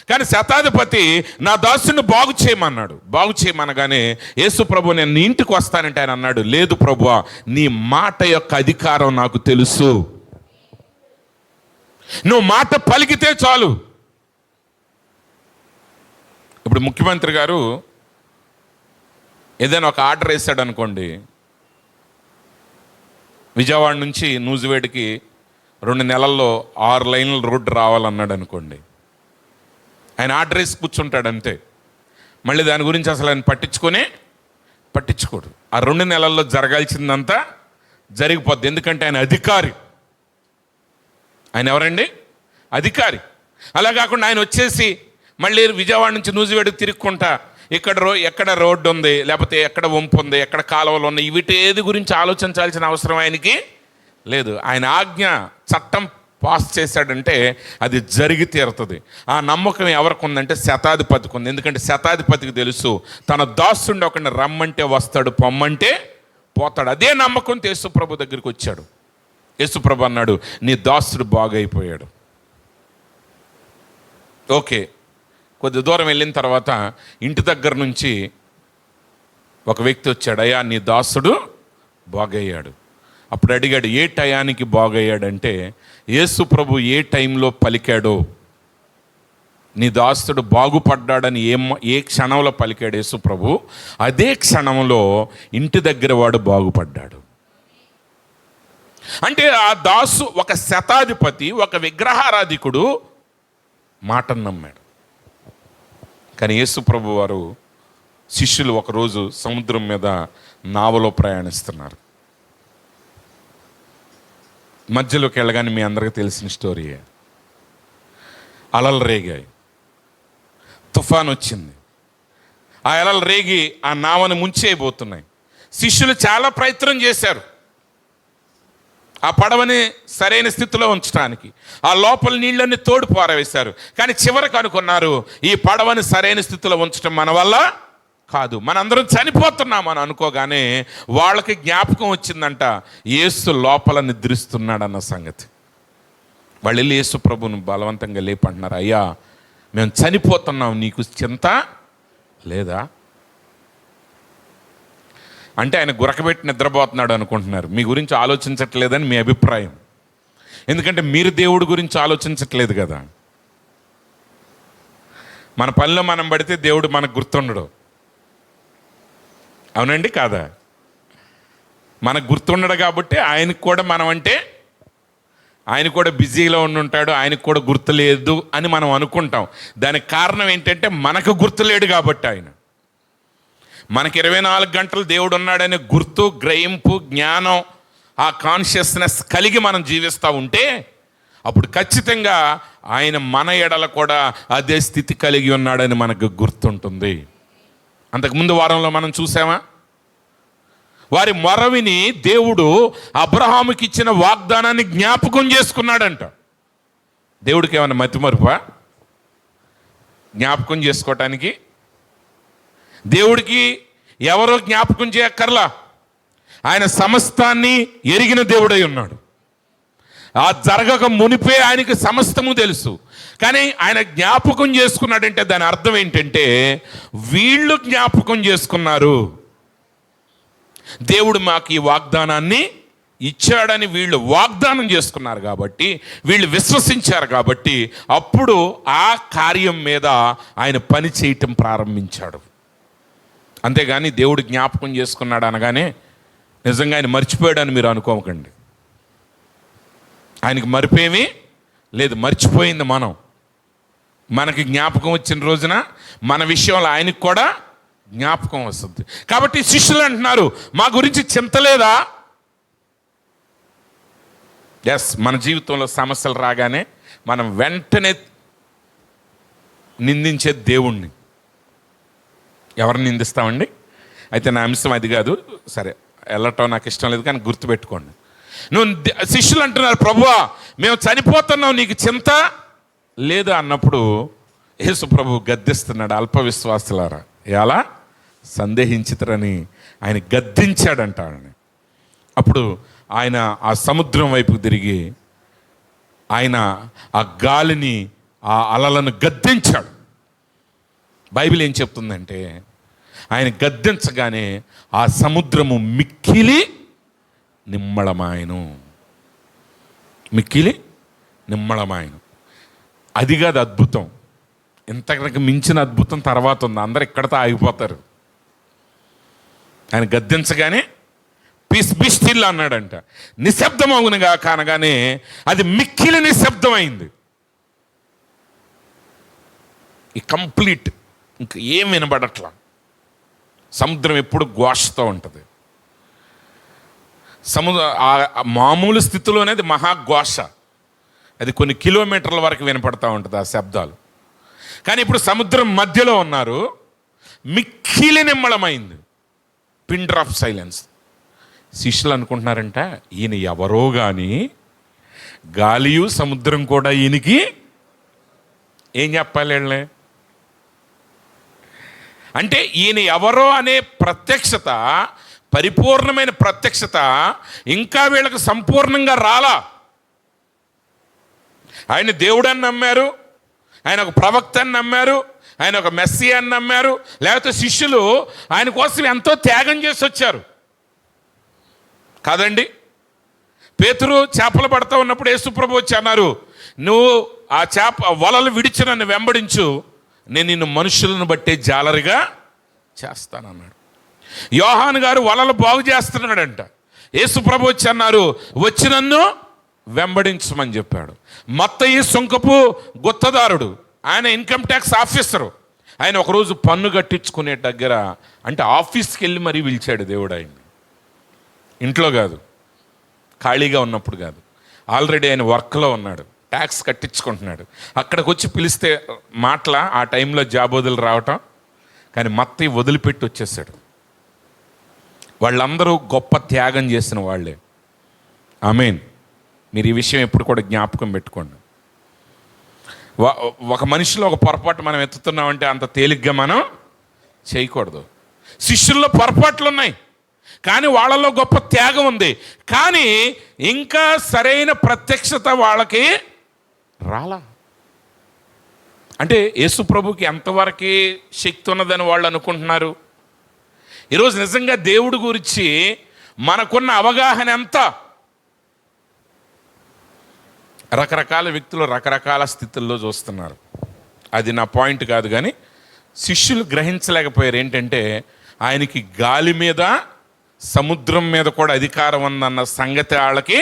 Speaker 1: కానీ శతాధిపతి నా దాసుని బాగు చేయమన్నాడు. బాగు చేయమనగానే యేసు ప్రభు, నేను నీ ఇంటికి వస్తానంటే ఆయన అన్నాడు, లేదు ప్రభువా, నీ మాట యొక్క అధికారం నాకు తెలుసు, నువ్వు మాట పలికితే చాలు. ఇప్పుడు ముఖ్యమంత్రి గారు ఏదైనా ఒక ఆర్డర్ వేసాడు అనుకోండి, విజయవాడ నుంచి నూజివేడికి 2 నెలల్లో 6 లైన్ల రోడ్డు రావాలన్నాడు అనుకోండి, ఆయన ఆర్డర్ వేసి కూర్చుంటాడు అంతే. మళ్ళీ దాని గురించి అసలు ఆయన పట్టించుకోడు. ఆ 2 నెలల్లో జరగాల్సిందంతా జరిగిపోద్ది. ఎందుకంటే ఆయన అధికారి. ఆయన ఎవరండి? అధికారి. అలా కాకుండా ఆయన వచ్చేసి మళ్ళీ విజయవాడ నుంచి నూజివేడికి తిరుక్కుంటా ఎక్కడ రోడ్డు ఉంది, లేకపోతే ఎక్కడ వంపు ఉంది, ఎక్కడ కాలువలు ఉన్నాయి, వీటి ఏది గురించి ఆలోచించాల్సిన అవసరం ఆయనకి లేదు. ఆయన ఆజ్ఞ, చట్టం పాస్ చేశాడంటే అది జరిగి తీరుతుంది. ఆ నమ్మకం ఎవరికి ఉందంటే శతాధిపతికి ఉంది. ఎందుకంటే శతాధిపతికి తెలుసు తన దాసుండి ఒకడిని రమ్మంటే వస్తాడు, పొమ్మంటే పోతాడు. అదే నమ్మకంతో యేసుప్రభు దగ్గరికి వచ్చాడు. యేసుప్రభు అన్నాడు, నీ దాసుడు బాగైపోయాడు. ఓకే, కొద్ది దూరం వెళ్ళిన తర్వాత ఇంటి దగ్గర నుంచి ఒక వ్యక్తి వచ్చాడు, అయ్యా నీ దాసుడు బాగయ్యాడు. అప్పుడు అడిగాడు, ఏ టయానికి బాగయ్యాడంటే యేసు ప్రభు ఏ టైంలో పలికాడో, నీ దాసుడు బాగుపడ్డాడని ఏ క్షణంలో పలికాడు యేసు ప్రభు, అదే క్షణంలో ఇంటి దగ్గర వాడు బాగుపడ్డాడు. అంటే ఆ దాసు ఒక శతాధిపతి, ఒక విగ్రహారాధికుడు మాటను నమ్మాడు. కానీ యేసు ప్రభు వారు శిష్యులు ఒకరోజు సముద్రం మీద నావలో ప్రయాణిస్తున్నారు. మధ్యలోకి వెళ్ళగానే మీ అందరికీ తెలిసిన స్టోరీయే. అలలు రేగాయి, తుఫాన్ వచ్చింది. ఆ అలలు రేగి ఆ నావను ముంచేయబోతున్నాయి. శిష్యులు చాలా ప్రయత్నం చేశారు ఆ పడవని సరైన స్థితిలో ఉంచడానికి. ఆ లోపల నీళ్ళని తోడు పారవేశారు. కానీ చివరికి అనుకున్నారు, ఈ పడవని సరైన స్థితిలో ఉంచడం మన వల్ల కాదు, మనందరం చనిపోతున్నామని అనుకోగానే వాళ్ళకి జ్ఞాపకం వచ్చిందంట, యేసు లోపల నిద్రిస్తున్నాడన్న సంగతి. వాళ్ళు వెళ్ళి యేసు ప్రభువును బలవంతంగా లేపంటున్నారు, అయ్యా మేము చనిపోతున్నాం, నీకు చింత లేదా? అంటే ఆయన గురకబెట్టి నిద్రపోతున్నాడు అనుకుంటున్నారు. మీ గురించి ఆలోచించట్లేదని మీ అభిప్రాయం. ఎందుకంటే మీరు దేవుడి గురించి ఆలోచించట్లేదు కదా. మన పనిలో మనం పడితే దేవుడు మనకు గుర్తుండడు. అవునండి కాదా? మనకు గుర్తుండడు కాబట్టి ఆయనకు కూడా మనం అంటే ఆయన కూడా బిజీలో ఉండుంటాడు, ఆయనకు కూడా గుర్తులేదు అని మనం అనుకుంటాం. దానికి కారణం ఏంటంటే మనకు గుర్తులేడు కాబట్టి. ఆయన మనకి 24 గంటలు దేవుడు ఉన్నాడనే గుర్తు, గ్రహింపు, జ్ఞానం, ఆ కాన్షియస్నెస్ కలిగి మనం జీవిస్తూ ఉంటే అప్పుడు ఖచ్చితంగా ఆయన మన ఎడల కూడా అదే స్థితి కలిగి ఉన్నాడని మనకు గుర్తుంటుంది. అంతకుముందు వారంలో మనం చూసామా, వారి మొరవిని దేవుడు అబ్రహాముకి ఇచ్చిన వాగ్దానాన్ని జ్ఞాపకం చేసుకున్నాడంట. దేవుడికి ఏమైనా మతిమరుపా జ్ఞాపకం చేసుకోవటానికి? దేవుడికి ఎవరో జ్ఞాపకం చేయక్కర్లా, ఆయన సమస్తాన్ని ఎరిగిన దేవుడై ఉన్నాడు. ఆ జరగక మునిపే ఆయనకి సమస్తము తెలుసు. కానీ ఆయన జ్ఞాపకం చేసుకున్నాడంటే దాని అర్థం ఏంటంటే వీళ్ళు జ్ఞాపకం చేసుకున్నారు, దేవుడు మాకు ఈ వాగ్దానాన్ని ఇచ్చాడని వీళ్ళు వాగ్దానం చేసుకున్నారు కాబట్టి, వీళ్ళు విశ్వసించారు కాబట్టి అప్పుడు ఆ కార్యం మీద ఆయన పని చేయటం ప్రారంభించాడు. అంతేగాని దేవుడు జ్ఞాపకం చేసుకున్నాడు అనగానే నిజంగా ఆయన మర్చిపోయాడని మీరు అనుకోకండి. ఆయనకి మరిపేమీ లేదు, మర్చిపోయింది మనం. మనకి జ్ఞాపకం వచ్చిన రోజున మన విషయంలో ఆయనకు కూడా జ్ఞాపకం వస్తుంది. కాబట్టి శిష్యులు అంటున్నారు, మా గురించి చింత లేదా? ఎస్, మన జీవితంలో సమస్యలు రాగానే మనం వెంటనే నిందించే దేవుణ్ణి. ఎవరిని నిందిస్తామండి? అయితే నా అంశం అది కాదు, సరే వెళ్ళటం నాకు ఇష్టం లేదు, కానీ గుర్తుపెట్టుకోండి. శిష్యులు అంటున్నారు, ప్రభువా మేము చనిపోతున్నాం, నీకు చింత లేదు అన్నప్పుడు యేసు ప్రభు గద్దిస్తున్నాడు, అల్ప విశ్వాసులారా ఎలా సందేహించితరని ఆయన గద్దించాడంట. అప్పుడు ఆయన ఆ సముద్రం వైపుకు తిరిగి ఆయన ఆ గాలిని, ఆ అలలను గద్దించాడు. బైబిల్ ఏం చెప్తుందంటే ఆయన గద్దించగానే ఆ సముద్రము మిక్కిలి నిమ్మళమాయను. మిక్కిలి నిమ్మళమాయను. అది కాదు అద్భుతం, ఇంతకన్నా మించిన అద్భుతం తర్వాత ఉంది. అందరు ఇక్కడతో ఆగిపోతారు. ఆయన గద్దించగానే పీస్ బి స్టిల్ అన్నాడంట. నిశ్శబ్దం అవునుగా కానగానే అది మిక్కిలి నిశ్శబ్దమైంది. ఈ కంప్లీట్ ఇంక ఏం వినబడట్లా. సముద్రం ఎప్పుడు ఘోషతో ఉంటుంది. మామూలు స్థితిలోనే అది మహాఘోష, అది కొన్ని కిలోమీటర్ల వరకు వినపడతా ఉంటుంది ఆ శబ్దాలు. కానీ ఇప్పుడు సముద్రం మధ్యలో ఉన్నారు, మిక్కిలి నిమ్మళమైంది, పిన్ డ్రాప్ సైలెన్స్. శిష్యులు అనుకుంటున్నారంట ఈయన ఎవరో కానీ గాలియు సముద్రం కూడా ఈయనకి ఏం చెప్పాలి వీళ్ళని? అంటే ఈయన ఎవరో అనే ప్రత్యక్షత, పరిపూర్ణమైన ప్రత్యక్షత ఇంకా వీళ్ళకి సంపూర్ణంగా రాలా. ఆయన దేవుడని నమ్మారు, ఆయన ఒక ప్రవక్త అని నమ్మారు, ఆయన ఒక మెస్సియా అని నమ్మారు, లేకపోతే శిష్యులు ఆయన కోసం ఎంతో త్యాగం చేసి వచ్చారు కాదండి. పేతురు చేపలు పడతా ఉన్నప్పుడు యేసుప్రభు వచ్చి అన్నారు, నువ్వు ఆ వలలు విడిచి నన్ను వెంబడించు, నేను నిన్ను మనుషులను బట్టే జాలరిగా చేస్తానన్నాడు. యోహాను గారు వలలు బాగు చేస్తున్నాడంట. యేసుప్రభు వచ్చి అన్నారు, వచ్చి నన్ను వెంబడించమని చెప్పాడు. మత్తయి సుంకపు గుత్తదారుడు, ఆయన ఇన్కమ్ ట్యాక్స్ ఆఫీసరు. ఆయన ఒకరోజు పన్ను కట్టించుకునే దగ్గర, అంటే ఆఫీస్కి వెళ్ళి మరీ పిలిచాడు దేవుడు ఆయన్ని. ఇంట్లో కాదు, ఖాళీగా ఉన్నప్పుడు కాదు, ఆల్రెడీ ఆయన వర్క్లో ఉన్నాడు, ట్యాక్స్ కట్టించుకుంటున్నాడు. అక్కడికి వచ్చి పిలిస్తే ఆ టైంలో జాబోదులు రావటం. కానీ మత్తయి వదిలిపెట్టి వచ్చేసాడు. వాళ్ళందరూ గొప్ప త్యాగం చేసిన వాళ్ళే. ఆమేన్. మీరు ఈ విషయం ఎప్పుడు కూడా జ్ఞాపకం పెట్టుకోండి. ఒక మనిషిలో ఒక పొరపాటు మనం ఎత్తుతున్నామంటే అంత తేలిగ్గా మనం చేయకూడదు. శిష్యుల్లో పొరపాట్లు ఉన్నాయి, కానీ వాళ్ళలో గొప్ప త్యాగం ఉంది. కానీ ఇంకా సరైన ప్రత్యక్షత వాళ్ళకి రాలా. అంటే యేసు ప్రభుకి ఎంతవరకు శక్తి ఉన్నదని వాళ్ళు అనుకుంటున్నారు. ఈరోజు నిజంగా దేవుడి గురించి మనకున్న అవగాహన ఎంత? రకరకాల వ్యక్తులు రకరకాల స్థితుల్లో చూస్తున్నారు. అది నా పాయింట్ కాదు. కానీ శిష్యులు గ్రహించలేకపోయారు ఏంటంటే, ఆయనకి గాలి మీద సముద్రం మీద కూడా అధికారం ఉందన్న సంగతి వాళ్ళకి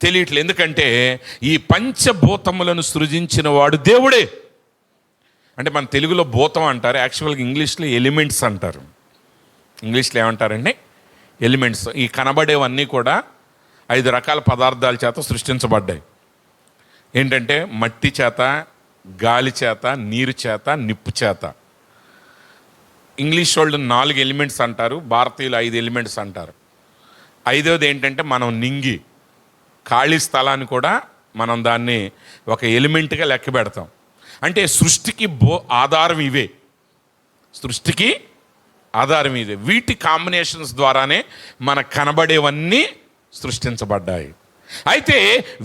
Speaker 1: తెలియట్లేదు. ఎందుకంటే ఈ పంచభూతములను సృజించిన వాడు దేవుడే. అంటే మన తెలుగులో భూతం అంటారు, యాక్చువల్గా ఇంగ్లీష్లో ఎలిమెంట్స్ అంటారు. ఇంగ్లీష్లో ఏమంటారండి? ఎలిమెంట్స్. ఈ కనబడేవన్నీ కూడా 5 రకాల పదార్థాల చేత సృష్టించబడ్డాయి. ఏంటంటే మట్టి చేత, గాలి చేత, నీరు చేత, నిప్పు చేత. ఇంగ్లీష్ వాళ్ళు 4 ఎలిమెంట్స్ అంటారు, భారతీయులు 5 ఎలిమెంట్స్ అంటారు. 5వది ఏంటంటే మనం నింగి, ఖాళీ స్థలాన్ని కూడా మనం దాన్ని ఒక ఎలిమెంట్గా లెక్క పెడతాం. అంటే సృష్టికి ఆధారం ఇవే. సృష్టికి ఆధారం ఇదే. వీటి కాంబినేషన్స్ ద్వారానే మనకు కనబడేవన్నీ సృష్టించబడ్డాయి. అయితే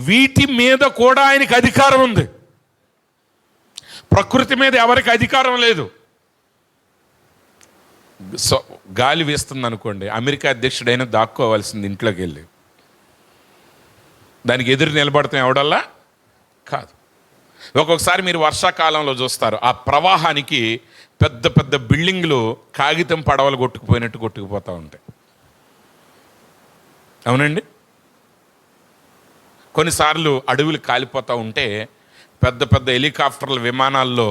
Speaker 1: వీటి మీద కూడా ఆయనకి అధికారం ఉంది. ప్రకృతి మీద ఎవరికి అధికారం లేదు. గాలి వేస్తుంది అనుకోండి, అమెరికా అధ్యక్షుడైనా దాక్కోవాల్సింది ఇంట్లోకి వెళ్ళి. దానికి ఎదురు నిలబడతాం ఎవడల్లా కాదు. ఒక్కొక్కసారి మీరు వర్షాకాలంలో చూస్తారు, ఆ ప్రవాహానికి పెద్ద పెద్ద బిల్డింగ్లు కాగితం పడవలు కొట్టుకుపోయినట్టు కొట్టుకుపోతూ ఉంటాయి. అవునండి. కొన్నిసార్లు అడవులు కాలిపోతూ ఉంటే పెద్ద పెద్ద హెలికాప్టర్ల విమానాల్లో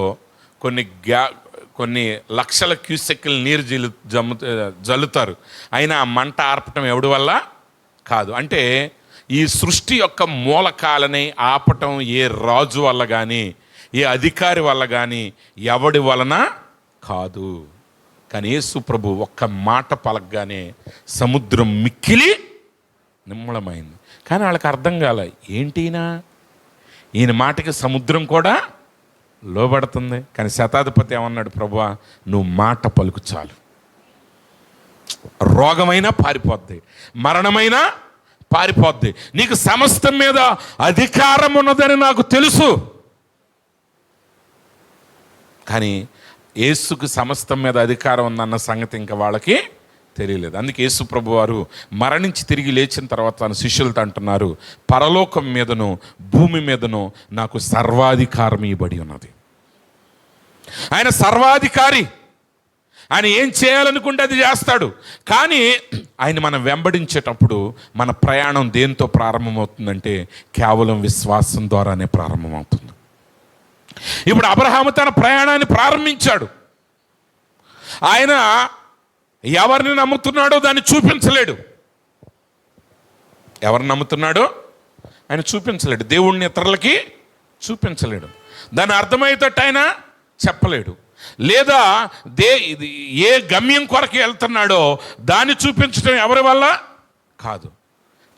Speaker 1: కొన్ని లక్షల క్యూసెక్కుల నీరు జల్లుతారు. అయినా ఆ మంట ఆర్పటం ఎవడి వల్ల కాదు. అంటే ఈ సృష్టి యొక్క మూలకాలని ఆపటం ఏ రాజు వల్ల కానీ, ఏ అధికారి వల్ల కానీ, ఎవడి వలన కాదు. కానీ యేసు ప్రభు ఒక్క మాట పలకగానే సముద్రం మిక్కిలి నిమ్మళమైంది. కానీ వాళ్ళకి అర్థం కాల, ఏంటినా ఈయన మాటకి సముద్రం కూడా లోబడుతుంది. కానీ శతాధిపతి ఏమన్నాడు, ప్రభువా నువ్వు మాట పలుకు చాలు, రోగమైనా పారిపోద్ది, మరణమైనా పారిపోద్ది, నీకు సమస్తం మీద అధికారం ఉన్నదని నాకు తెలుసు. కానీ యేసుకు సమస్తం మీద అధికారం ఉందన్న సంగతి ఇంకా వాళ్ళకి తెలియలేదు. అందుకే యేసు ప్రభు వారు మరణించి తిరిగి లేచిన తర్వాత తన శిష్యులతో అంటున్నారు, పరలోకం మీదను భూమి మీదను నాకు సర్వాధికారం ఇవ్వబడి ఉన్నది. ఆయన సర్వాధికారి. ఆయన ఏం చేయాలనుకుంటే అది చేస్తాడు. కానీ ఆయన మనం వెంబడించేటప్పుడు మన ప్రయాణం దేంతో ప్రారంభమవుతుందంటే కేవలం విశ్వాసం ద్వారానే ప్రారంభమవుతుంది. ఇప్పుడు అబ్రహాము తన ప్రయాణాన్ని ప్రారంభించాడు. ఆయన ఎవరిని నమ్ముతున్నాడో దాన్ని చూపించలేడు. ఎవరిని నమ్ముతున్నాడో ఆయన చూపించలేడు. దేవుణ్ణి ఇతరులకి చూపించలేడు. దాన్ని అర్థమయ్యేటట్టు ఆయన చెప్పలేడు. లేదా ఏ గమ్యం కొరకు వెళ్తున్నాడో దాన్ని చూపించడం ఎవరి వల్ల కాదు.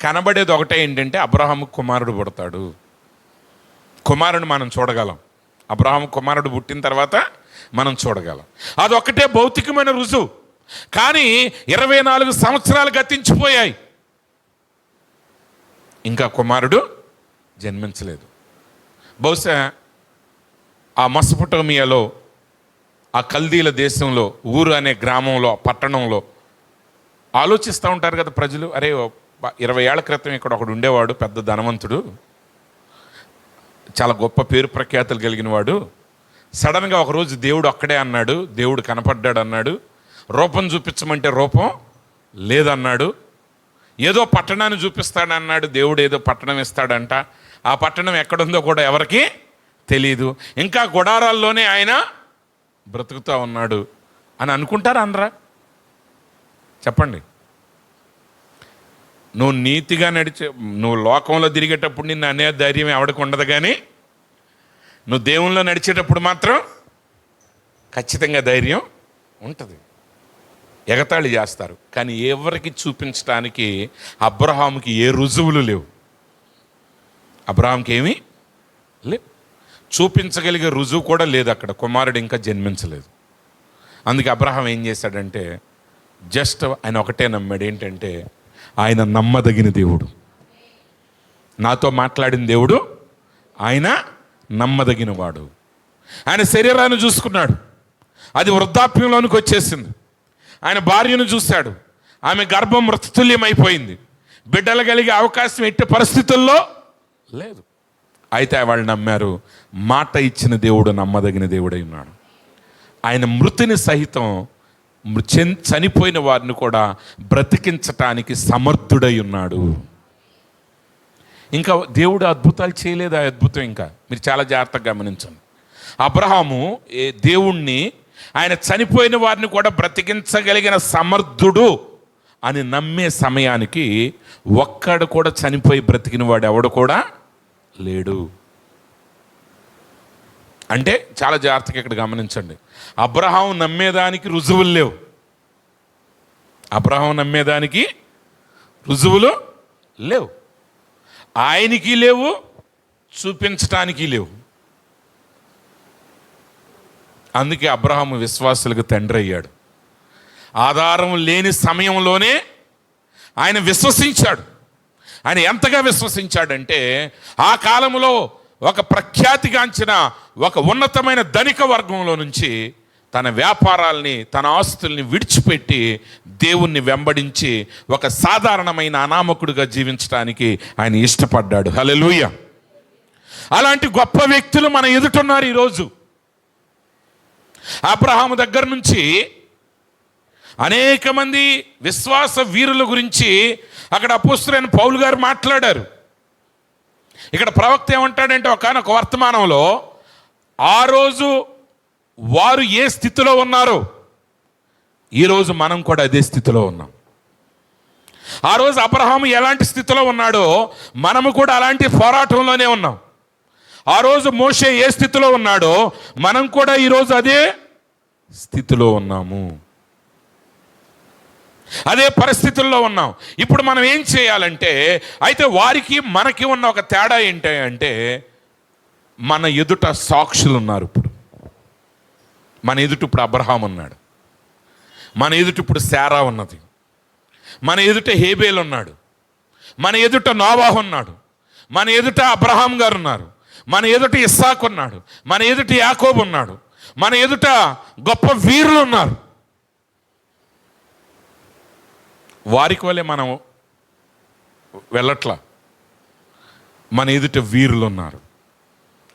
Speaker 1: కనబడేది ఒకటే, ఏంటంటే అబ్రహాము కుమారుడు పుడతాడు. కుమారుడు మనం చూడగలం. అబ్రహాము కుమారుడు పుట్టిన తర్వాత మనం చూడగలం. అదొక్కటే భౌతికమైన రుజువు. కానీ 24 సంవత్సరాలు గతించిపోయాయి, ఇంకా కుమారుడు జన్మించలేదు. బహుశా ఆ మెసొపొటేమియాలో, ఆ కల్దీల దేశంలో, ఊరు అనే గ్రామంలో, పట్టణంలో ఆలోచిస్తూ ఉంటారు కదా ప్రజలు, అరే 20 ఏళ్ల క్రితం ఇక్కడ ఒకడు ఉండేవాడు, పెద్ద ధనవంతుడు, చాలా గొప్ప పేరు ప్రఖ్యాతులు కలిగిన వాడు. సడన్గా ఒకరోజు దేవుడు అక్కడే అన్నాడు, దేవుడు కనపడ్డాడు అన్నాడు, రూపం చూపించమంటే రూపం లేదన్నాడు, ఏదో పట్టణాన్ని చూపిస్తాడన్నాడు, దేవుడు ఏదో పట్టణం ఇస్తాడంట, ఆ పట్టణం ఎక్కడుందో కూడా ఎవరికి తెలీదు, ఇంకా గుడారాల్లోనే ఆయన బ్రతుకుతూ ఉన్నాడు అని అనుకుంటారా అనరా? చెప్పండి. నువ్వు నీతిగా నువ్వు లోకంలో తిరిగేటప్పుడు నిన్ను అనే ధైర్యం ఎవరికి ఉండదు, కానీ నువ్వు దేవునిలో నడిచేటప్పుడు మాత్రం ఖచ్చితంగా ధైర్యం ఉంటుంది. ఎగతాళి చేస్తారు, కానీ ఎవరికి చూపించడానికి అబ్రహాముకి ఏ రుజువులు లేవు. అబ్రహాంకి ఏమీ లేవు, చూపించగలిగే రుజువు కూడా లేదు. అక్కడ కుమారుడు ఇంకా జన్మించలేదు. అందుకే అబ్రహాం ఏం చేశాడంటే, జస్ట్ ఆయన ఒకటే నమ్మాడు, ఏంటంటే ఆయన నమ్మదగిన దేవుడు, నాతో మాట్లాడిన దేవుడు ఆయన నమ్మదగిన వాడు. ఆయన శరీరాన్ని చూసుకున్నాడు, అది వృద్ధాప్యంలోనికి వచ్చేసింది. ఆయన భార్యను చూశాడు, ఆమె గర్భం మృతతుల్యమైపోయింది, బిడ్డలు కలిగే అవకాశం ఎట్టి పరిస్థితుల్లో లేదు. అయితే వాళ్ళు నమ్మారు, మాట ఇచ్చిన దేవుడు నమ్మదగిన దేవుడై ఉన్నాడు. ఆయన మృతిని సహితం, చనిపోయిన వారిని కూడా బ్రతికించటానికి సమర్థుడై ఉన్నాడు. ఇంకా దేవుడు అద్భుతాలు చేయలేదు. ఆ అద్భుతం ఇంకా మీరు చాలా జాగ్రత్తగా గమనించండి. అబ్రహాము దేవుణ్ణి, ఆయన చనిపోయిన వారిని కూడా బ్రతికించగలిగిన సమర్థుడు అని నమ్మే సమయానికి ఒక్కడు కూడా చనిపోయి బ్రతికిన వాడు ఎవడు కూడా లేడు. అంటే చాలా జాగ్రత్తగా ఇక్కడ గమనించండి. అబ్రహాం నమ్మేదానికి రుజువులు లేవు. అబ్రహాం నమ్మేదానికి రుజువులు లేవు, ఆయనకి లేవు, చూపించటానికి లేవు. అందుకే అబ్రహాము విశ్వాసులకు తండ్రి అయ్యాడు. ఆధారం లేని సమయంలోనే ఆయన విశ్వసించాడు. ఆయన ఎంతగా విశ్వసించాడంటే, ఆ కాలంలో ఒక ప్రఖ్యాతిగాంచిన ఒక ఉన్నతమైన ధనిక వర్గంలో నుంచి తన వ్యాపారాల్ని, తన ఆస్తుల్ని విడిచిపెట్టి దేవుణ్ణి వెంబడించి ఒక సాధారణమైన అనామకుడిగా జీవించడానికి ఆయన ఇష్టపడ్డాడు. హల్లెలూయా. అలాంటి గొప్ప వ్యక్తులు మన ఎదుటున్నారు ఈరోజు. అబ్రహాము దగ్గర నుంచి అనేక మంది విశ్వాస వీరుల గురించి అక్కడ అపోస్తలుడైన పౌలు గారు మాట్లాడారు. ఇక్కడ ప్రవక్త ఏమంటాడంటే, ఒకానొక వర్తమానంలో ఆ రోజు వారు ఏ స్థితిలో ఉన్నారో ఈరోజు మనం కూడా అదే స్థితిలో ఉన్నాం. ఆ రోజు అబ్రహాము ఎలాంటి స్థితిలో ఉన్నాడో మనము కూడా అలాంటి పోరాటంలోనే ఉన్నాం. ఆ రోజు మోషే ఏ స్థితిలో ఉన్నాడో మనం కూడా ఈరోజు అదే స్థితిలో ఉన్నాము, అదే పరిస్థితుల్లో ఉన్నాం. ఇప్పుడు మనం ఏం చేయాలంటే, అయితే వారికి మనకి ఉన్న ఒక తేడా ఏంటి అంటే, మన ఎదుట సాక్షులు ఉన్నారు. ఇప్పుడు మన ఎదుట ఇప్పుడు అబ్రహాం ఉన్నాడు, మన ఎదుట ఇప్పుడు శారా ఉన్నది, మన ఎదుట హేబేల్ ఉన్నాడు, మన ఎదుట నోవాహు ఉన్నాడు, మన ఎదుట అబ్రహాం గారు ఉన్నారు, మన ఎదుట ఇస్సాకు ఉన్నాడు, మన ఎదుట యాకోబు ఉన్నాడు, మన ఎదుట గొప్ప వీరులు ఉన్నారు. వారికి వల్లే మనం వెళ్ళట్లా. మన ఎదుట వీరులు ఉన్నారు.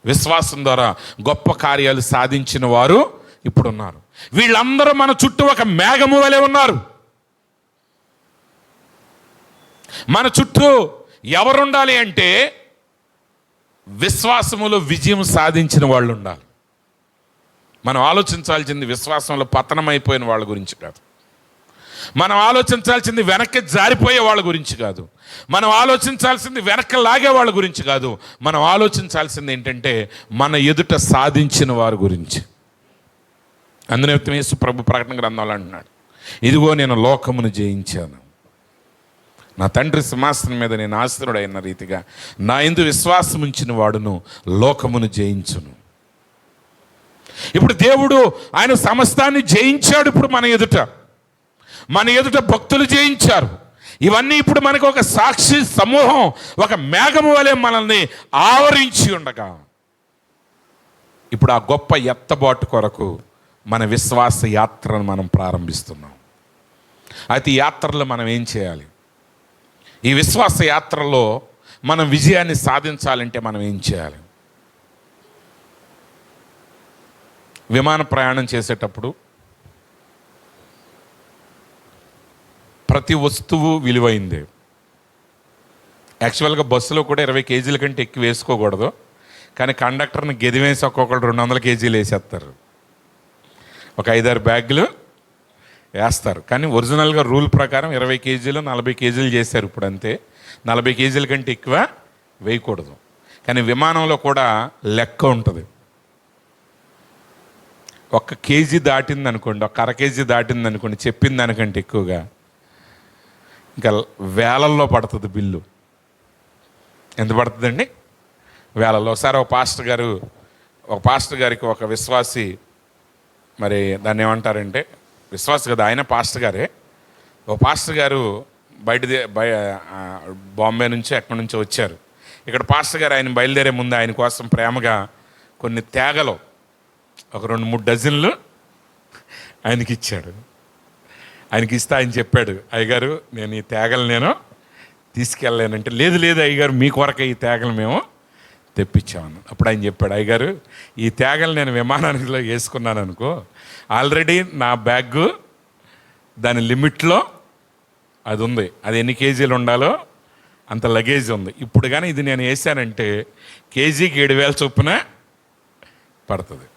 Speaker 1: విశ్వాసం ద్వారా గొప్ప కార్యాలు సాధించిన వారు ఇప్పుడు ఉన్నారు. వీళ్ళందరూ మన చుట్టూ ఒక మేఘము వలె ఉన్నారు. మన చుట్టూ ఎవరుండాలి అంటే, విశ్వాసములో విజయం సాధించిన వాళ్ళు ఉండాలి. మనం ఆలోచించాల్సింది విశ్వాసంలో పతనమైపోయిన వాళ్ళ గురించి కాదు. మనం ఆలోచించాల్సింది వెనక్కి జారిపోయే వాళ్ళ గురించి కాదు. మనం ఆలోచించాల్సింది వెనక్కి లాగే వాళ్ళ గురించి కాదు. మనం ఆలోచించాల్సింది ఏంటంటే, మన ఎదుట సాధించిన వారి గురించి. అందునే యేసు ప్రభు ప్రకటన గ్రంథంలో అంటున్నాడు, ఇదిగో నేను లోకమును జయించాను, నా తండ్రి సింహాసనం మీద నేను ఆసీనుడైన రీతిగా నా యందు విశ్వాసం ఉంచిన వాడును లోకమును జయించును. ఇప్పుడు దేవుడు ఆయన సమస్తాన్ని జయించాడు. ఇప్పుడు మన ఎదుట భక్తులు జయించారు. ఇవన్నీ ఇప్పుడు మనకు ఒక సాక్షి సమూహం, ఒక మేఘము వలె మనల్ని ఆవరించి ఉండగా, ఇప్పుడు ఆ గొప్ప ఎత్తబాటు కొరకు మన విశ్వాస యాత్రను మనం ప్రారంభిస్తున్నాం. అయితే ఈ యాత్రలో మనం ఏం చేయాలి? ఈ విశ్వాస యాత్రలో మనం విజయాన్ని సాధించాలంటే మనం ఏం చేయాలి? విమాన ప్రయాణం చేసేటప్పుడు ప్రతి వస్తువు విలువైందే. యాక్చువల్గా బస్సులో కూడా 20 కేజీల కంటే ఎక్కువ వేసుకోకూడదు, కానీ కండక్టర్ని గెదివేసి ఒక్కొక్కరు 200 కేజీలు వేసేస్తారు. ఒక 5-6 బ్యాగులు వేస్తారు, కానీ ఒరిజినల్గా రూల్ ప్రకారం 20 కేజీలు 40 కేజీలు చేశారు ఇప్పుడు. అంతే, 40 కేజీల కంటే ఎక్కువ వేయకూడదు. కానీ విమానంలో కూడా లెక్క ఉంటుంది. 1 కేజీ దాటింది అనుకోండి, 1 అర కేజీ దాటింది అనుకోండి, చెప్పిన దానికంటే ఎక్కువగా ఇంకా వేలల్లో పడుతుంది బిల్లు. ఎంత పడుతుందండి? వేలల్లో. ఒకసారి ఒక పాస్టర్ గారికి ఒక విశ్వాసి, మరి దాన్ని ఏమంటారంటే విశ్వాసి కదా, ఆయన పాస్టర్ గారే. ఒక పాస్టర్ గారు బాంబే నుంచి ఎక్కడి నుంచో వచ్చారు. ఇక్కడ పాస్టర్ గారు ఆయన బయలుదేరే ముందు ఆయన కోసం ప్రేమగా కొన్ని తేగలు, ఒక 2-3 డజన్లు ఆయనకి ఇచ్చాడు. ఆయనకి ఇస్తే ఆయన చెప్పాడు, అయ్యగారు నేను ఈ తేగలు నేను తీసుకెళ్ళలేనంటే, లేదు అయ్యగారు మీ కొరకే ఈ తేగలు మేము తెప్పించామని. అప్పుడు ఆయన చెప్పాడు, అయ్యగారు ఈ తేగలు నేను విమానానికిలో వేసుకున్నాను అనుకో, ఆల్రెడీ నా బ్యాగ్ దాని లిమిట్లో అది ఉంది, అది ఎన్ని కేజీలు ఉండాలో అంత లగేజ్ ఉంది. ఇప్పుడు కానీ ఇది నేను వేసానంటే కేజీకి 7,000 చొప్పున పడుతుంది.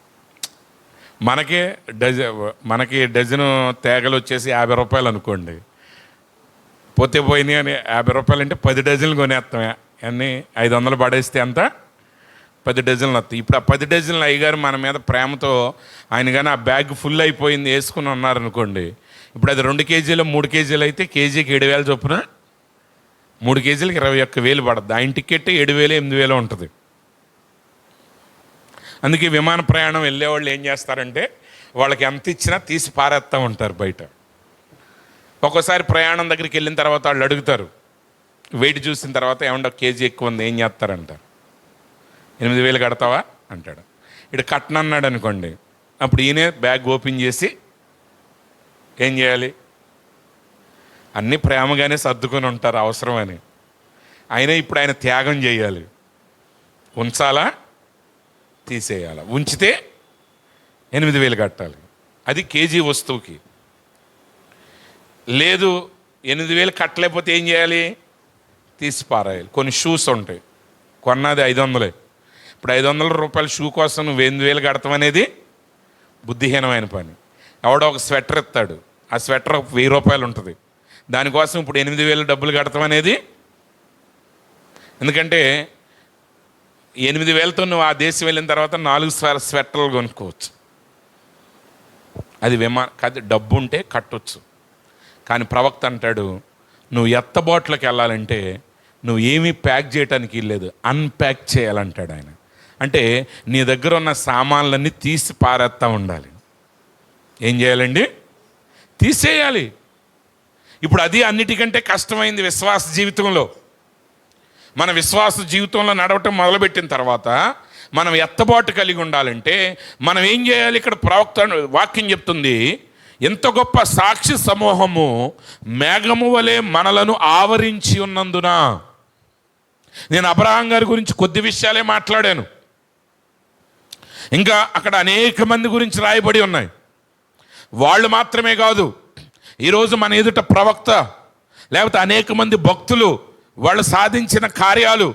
Speaker 1: మనకి డజను తేగలు వచ్చేసి 50 రూపాయలు అనుకోండి. పోతే పోయినాయి అని 50 రూపాయలు అంటే 10 డజన్లు కొనేస్తాం. అన్నీ 500 పడేస్తే అంత 10 డజన్లు వస్తాయి. ఇప్పుడు ఆ 10 డజన్లు అయ్యగారు మన మీద ప్రేమతో ఆయన కానీ ఆ బ్యాగ్ ఫుల్ అయిపోయింది వేసుకుని ఉన్నారనుకోండి, ఇప్పుడు అది 2 కేజీలు 3 కేజీలు అయితే కేజీకి 7,000 చొప్పున 3 కేజీలకి 21,000 పడుతుంది. ఆయన టికెట్ 7,000 8,000 ఉంటుంది. అందుకే విమాన ప్రయాణం వెళ్ళేవాళ్ళు ఏం చేస్తారంటే వాళ్ళకి ఎంత ఇచ్చినా తీసి పారేస్తూ ఉంటారు బయట. ఒక్కోసారి ప్రయాణం దగ్గరికి వెళ్ళిన తర్వాత వాళ్ళు అడుగుతారు, వెయిట్ చూసిన తర్వాత ఏమన్నా 1 కేజీ ఎక్కువ ఉంది ఏం చేస్తారంటారు. 8,000 కడతావా అంటాడు. ఇటు కట్టనన్నాడు అనుకోండి, అప్పుడు ఈయనే బ్యాగ్ ఓపెన్ చేసి ఏం చేయాలి? అన్నీ ప్రేమగానే సర్దుకొని ఉంటారు అవసరమని. అయినా ఇప్పుడు ఆయన త్యాగం చేయాలి. ఉంచాలా తీసేయాలా? ఉంచితే 8,000 కట్టాలి. అది కేజీ వస్తువుకి. లేదు 8,000 కట్టలేకపోతే ఏం చేయాలి? తీసి పారేయాలి. కొన్ని షూస్ ఉంటాయి, కొన్నది 500. ఇప్పుడు 500 రూపాయల షూ కోసం నువ్వు 8,000 కడతాం అనేది బుద్ధిహీనమైన పని. ఎవడో ఒక స్వెటర్ ఇస్తాడు, ఆ స్వెటర్ 1,000 రూపాయలు ఉంటుంది, దానికోసం ఇప్పుడు 8,000 డబ్బులు కడతాం అనేది. ఎందుకంటే 8,000తో నువ్వు ఆ దేశం వెళ్ళిన తర్వాత 4 స్వెటర్లు కొనుక్కోవచ్చు. అది డబ్బు ఉంటే కట్టొచ్చు. కానీ ప్రవక్త అంటాడు, నువ్వు ఎత్తబాట్లోకి వెళ్ళాలంటే నువ్వు ఏమీ ప్యాక్ చేయడానికి లేదు, అన్ప్యాక్ చేయాలంటాడు ఆయన. అంటే నీ దగ్గర ఉన్న సామాన్లన్నీ తీసి పారేస్తూ ఉండాలి. ఏం చేయాలండి? తీసేయాలి. ఇప్పుడు అది అన్నిటికంటే కష్టమైంది విశ్వాస జీవితంలో. మన విశ్వాస జీవితంలో నడవటం మొదలుపెట్టిన తర్వాత మనం ఎత్తబాటు కలిగి ఉండాలంటే మనం ఏం చేయాలి? ఇక్కడ ప్రవక్త వాక్యం చెప్తుంది, ఎంత గొప్ప సాక్షి సమూహము మేఘము వలె మనలను ఆవరించి ఉన్నందున. నేను అబ్రహాం గారి గురించి కొద్ది విషయాలే మాట్లాడాను, ఇంకా అక్కడ అనేక మంది గురించి రాయబడి ఉన్నాయి. వాళ్ళు మాత్రమే కాదు, ఈరోజు మన ఎదుట ప్రవక్త లేకపోతే అనేక మంది భక్తులు వాళ్ళు సాధించిన కార్యాలు,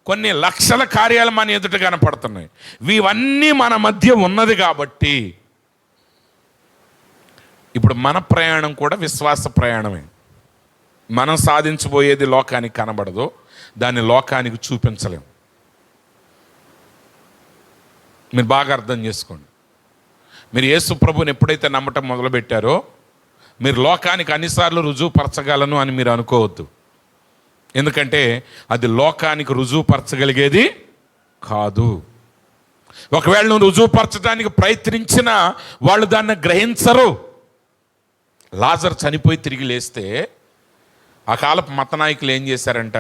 Speaker 1: కొన్ని లక్షల కార్యాలు మన ఎదుట కనపడుతున్నాయి. ఇవన్నీ మన మధ్య ఉన్నది కాబట్టి ఇప్పుడు మన ప్రయాణం కూడా విశ్వాస ప్రయాణమే. మనం సాధించబోయేది లోకానికి కనబడదు, దాన్ని లోకానికి చూపించలేము. మీరు బాగా అర్థం చేసుకోండి. మీరు యేసు ప్రభువుని ఎప్పుడైతే నమ్మటం మొదలుపెట్టారో మీరు లోకానికి అన్నిసార్లు రుజువుపరచగలను అని మీరు అనుకోవద్దు. ఎందుకంటే అది లోకానికి రుజువుపరచగలిగేది కాదు. ఒకవేళ నువ్వు రుజువుపరచడానికి ప్రయత్నించినా వాళ్ళు దాన్ని గ్రహించరు. లాజర్ చనిపోయి తిరిగి లేస్తే ఆ కాలపు మత నాయకులు ఏం చేశారంట?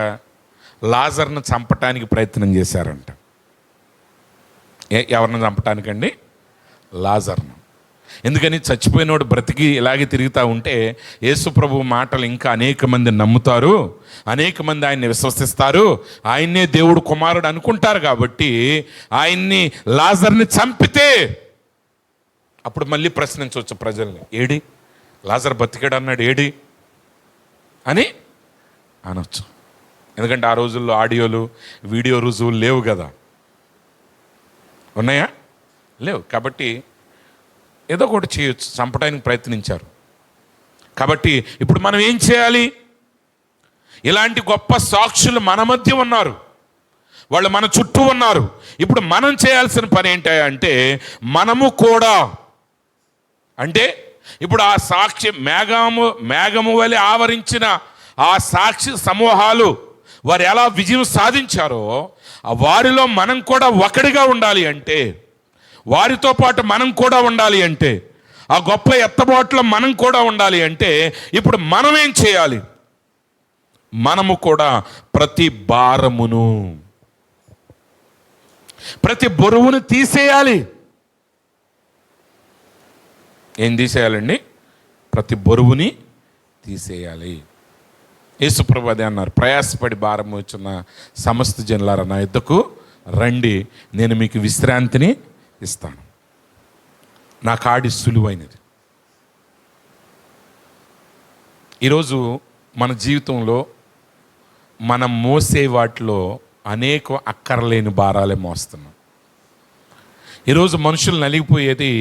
Speaker 1: లాజర్ను చంపటానికి ప్రయత్నం చేశారంట. ఎవరిని చంపటానికండి? లాజర్ను. ఎందుకని? చచ్చిపోయినోడు బ్రతికి ఇలాగే తిరుగుతూ ఉంటే యేసు ప్రభు మాటలు ఇంకా అనేక మంది నమ్ముతారు, అనేక మంది ఆయన్ని విశ్వసిస్తారు, ఆయన్నే దేవుడు కుమారుడు అనుకుంటారు. కాబట్టి ఆయన్ని, లాజర్ని చంపితే అప్పుడు మళ్ళీ ప్రశ్నించవచ్చు ప్రజల్ని, ఏడి లాజర్ బతికాడు అన్నాడు, ఏడి అని అనొచ్చు. ఎందుకంటే ఆ రోజుల్లో ఆడియోలు, వీడియో రుజువులు లేవు కదా. ఉన్నాయా? లేవు. కాబట్టి ఏదో ఒకటి చేయొచ్చు, చంపడానికి ప్రయత్నించారు. కాబట్టి ఇప్పుడు మనం ఏం చేయాలి? ఇలాంటి గొప్ప సాక్షులు మన మధ్య ఉన్నారు, వాళ్ళు మన చుట్టూ ఉన్నారు. ఇప్పుడు మనం చేయాల్సిన పని ఏంటంటే, మనము కూడా, అంటే ఇప్పుడు ఆ సాక్షి మేఘము వలె ఆవరించిన ఆ సాక్షి సమూహాలు వారు ఎలా విజయం సాధించారో వారిలో మనం కూడా ఒకటిగా ఉండాలి. అంటే వారితో పాటు మనం కూడా ఉండాలి. అంటే ఆ గొప్ప ఎత్తబాటులో మనం కూడా ఉండాలి. అంటే ఇప్పుడు మనం ఏం చేయాలి? మనము కూడా ప్రతి భారమును, ప్రతి బరువును తీసేయాలి. ఏం తీసేయాలండి? ప్రతి బరువుని తీసేయాలి. యేసుప్రభు అదే అన్నారు, ప్రయాసపడి భారం వచ్చిన సమస్త జనులారా నా యుద్ధకు రండి, నేను మీకు విశ్రాంతిని ఇస్తాను. నా కాడి సులువైనది. ఈరోజు మన జీవితంలో మనం మోసే వాటిలో అనేక అక్కర్లేని భారాలే మోస్తున్నాం. ఈరోజు మనుషులు నలిగిపోయేది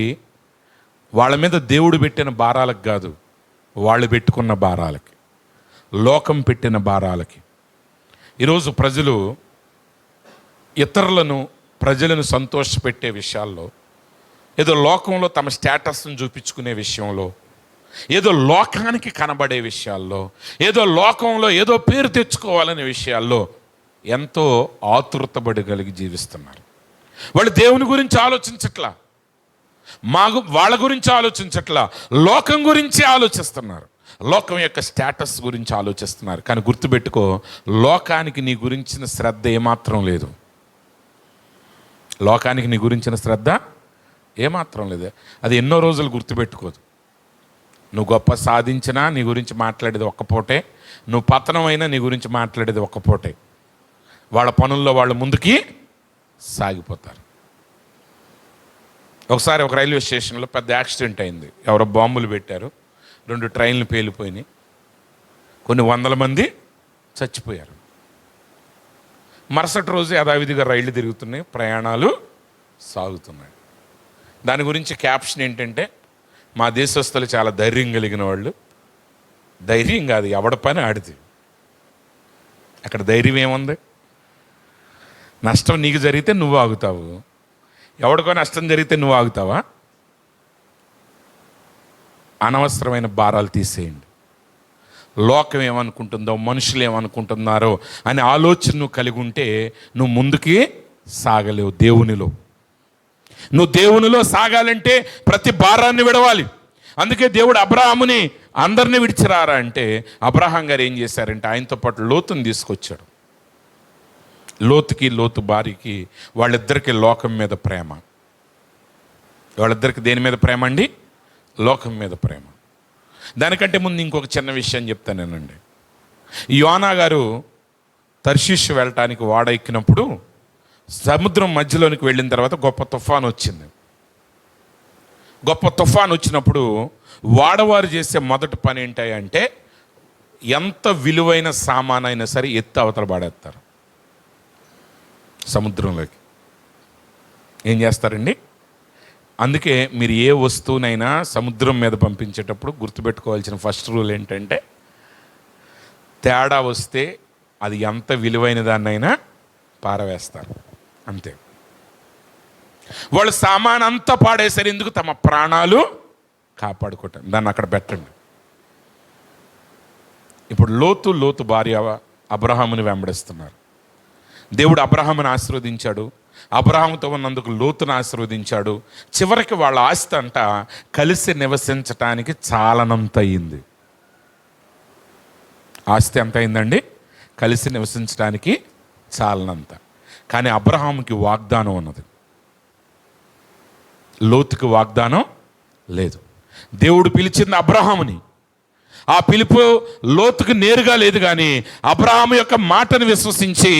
Speaker 1: వాళ్ళ మీద దేవుడు పెట్టిన భారాలకు కాదు, వాళ్ళు పెట్టుకున్న భారాలకి, లోకం పెట్టిన భారాలకి. ఈరోజు ప్రజలను సంతోషపెట్టే విషయాల్లో, ఏదో లోకంలో తమ స్టేటస్ను చూపించుకునే విషయంలో, ఏదో లోకానికి కనబడే విషయాల్లో, ఏదో లోకంలో ఏదో పేరు తెచ్చుకోవాలనే విషయాల్లో ఎంతో ఆతురతబడి కలిగి జీవిస్తున్నారు. వాళ్ళు దేవుని గురించి ఆలోచించట్లా, వాళ్ళ గురించి ఆలోచించట్లా, లోకం గురించి ఆలోచిస్తున్నారు, లోకం యొక్క స్టేటస్ గురించి ఆలోచిస్తున్నారు. కానీ గుర్తుపెట్టుకో, లోకానికి నీ గురించిన శ్రద్ధ ఏమాత్రం లేదు. లోకానికి నీ గురించిన శ్రద్ధ ఏమాత్రం లేదు. అది ఎన్నో రోజులు గుర్తుపెట్టుకోదు. నువ్వు గొప్ప సాధించినా నీ గురించి మాట్లాడేది ఒక్కపోటే, నువ్వు పతనమైనా నీ గురించి మాట్లాడేది ఒక్కపోటే. వాళ్ళ పనుల్లో వాళ్ళు ముందుకి సాగిపోతారు. ఒకసారి ఒక రైల్వే స్టేషన్లో పెద్ద యాక్సిడెంట్ అయింది. ఎవరో బాంబులు పెట్టారు, 2 ట్రైన్లు పేలిపోయినాయి, కొన్ని వందల మంది చచ్చిపోయారు. మరుసటి రోజు యథావిధిగా రైళ్లు తిరుగుతున్నాయి, ప్రయాణాలు సాగుతున్నాయి. దాని గురించి క్యాప్షన్ ఏంటంటే, మా దేశస్తులు చాలా ధైర్యం కలిగిన వాళ్ళు. ధైర్యం కాదు, ఎవడ పని ఆడితే. అక్కడ ధైర్యం ఏముంది? నష్టం నీకు జరిగితే నువ్వు ఆగుతావు, ఎవడికో నష్టం జరిగితే నువ్వు ఆగుతావా? అనవసరమైన భారాలు తీసేయండి. లోకం ఏమనుకుంటుందో, మనుషులు ఏమనుకుంటున్నారో అనే ఆలోచన నువ్వు కలిగి ఉంటే నువ్వు ముందుకి సాగలేవు. నువ్వు దేవునిలో సాగాలంటే ప్రతి భారాన్ని విడవాలి. అందుకే దేవుడు అబ్రహాముని అందరినీ విడిచిరారా అంటే, అబ్రహాం గారు ఏం చేశారంటే ఆయనతో పాటు లోతుని తీసుకొచ్చాడు. లోతు భార్యకి, వాళ్ళిద్దరికి లోకం మీద ప్రేమ. వాళ్ళిద్దరికి దేని మీద ప్రేమ అండి? లోకం మీద ప్రేమ. దానికంటే ముందు ఇంకొక చిన్న విషయం చెప్తానేనండి. యోనా గారు తర్షీషు వెళ్ళటానికి ఓడ ఎక్కినప్పుడు సముద్రం మధ్యలోనికి వెళ్ళిన తర్వాత గొప్ప తుఫాను వచ్చింది. గొప్ప తుఫాను వచ్చినప్పుడు వాడవారు చేసే మొదటి పని ఏంటంటే, ఎంత విలువైన సామానైనా సరే ఎత్తి అవతల పాడేస్తారు. సముద్రంలోకి ఏం చేస్తారండి? అందుకే మీరు ఏ వస్తువునైనా సముద్రం మీద పంపించేటప్పుడు గుర్తుపెట్టుకోవాల్సిన ఫస్ట్ రూల్ ఏంటంటే, తేడా వస్తే అది ఎంత విలువైన దాన్నైనా పారవేస్తారు. అంతే. వాళ్ళు సామాన్ అంతా పాడేశారు. ఎందుకు? తమ ప్రాణాలు కాపాడుకోవటం. దాన్ని అక్కడ పెట్టండి. ఇప్పుడు లోతు భార్య అబ్రహాముని వెంబడిస్తున్నారు. దేవుడు అబ్రహాముని ఆశీర్వదించాడు, అబ్రహాముతో ఉన్నందుకు లోతును ఆశీర్వదించాడు. చివరికి వాళ్ళ ఆస్తి అంట కలిసి నివసించటానికి చాలనంత అయింది. ఆస్తి ఎంత అయిందండి? కలిసి నివసించడానికి చాలనంత. కానీ అబ్రహాముకి వాగ్దానం ఉన్నది, లోతుకి వాగ్దానం లేదు. దేవుడు పిలిచింది అబ్రహాముని. ఆ పిలుపు లోతుకు నేరుగా లేదు, కానీ అబ్రహాము యొక్క మాటను విశ్వసించి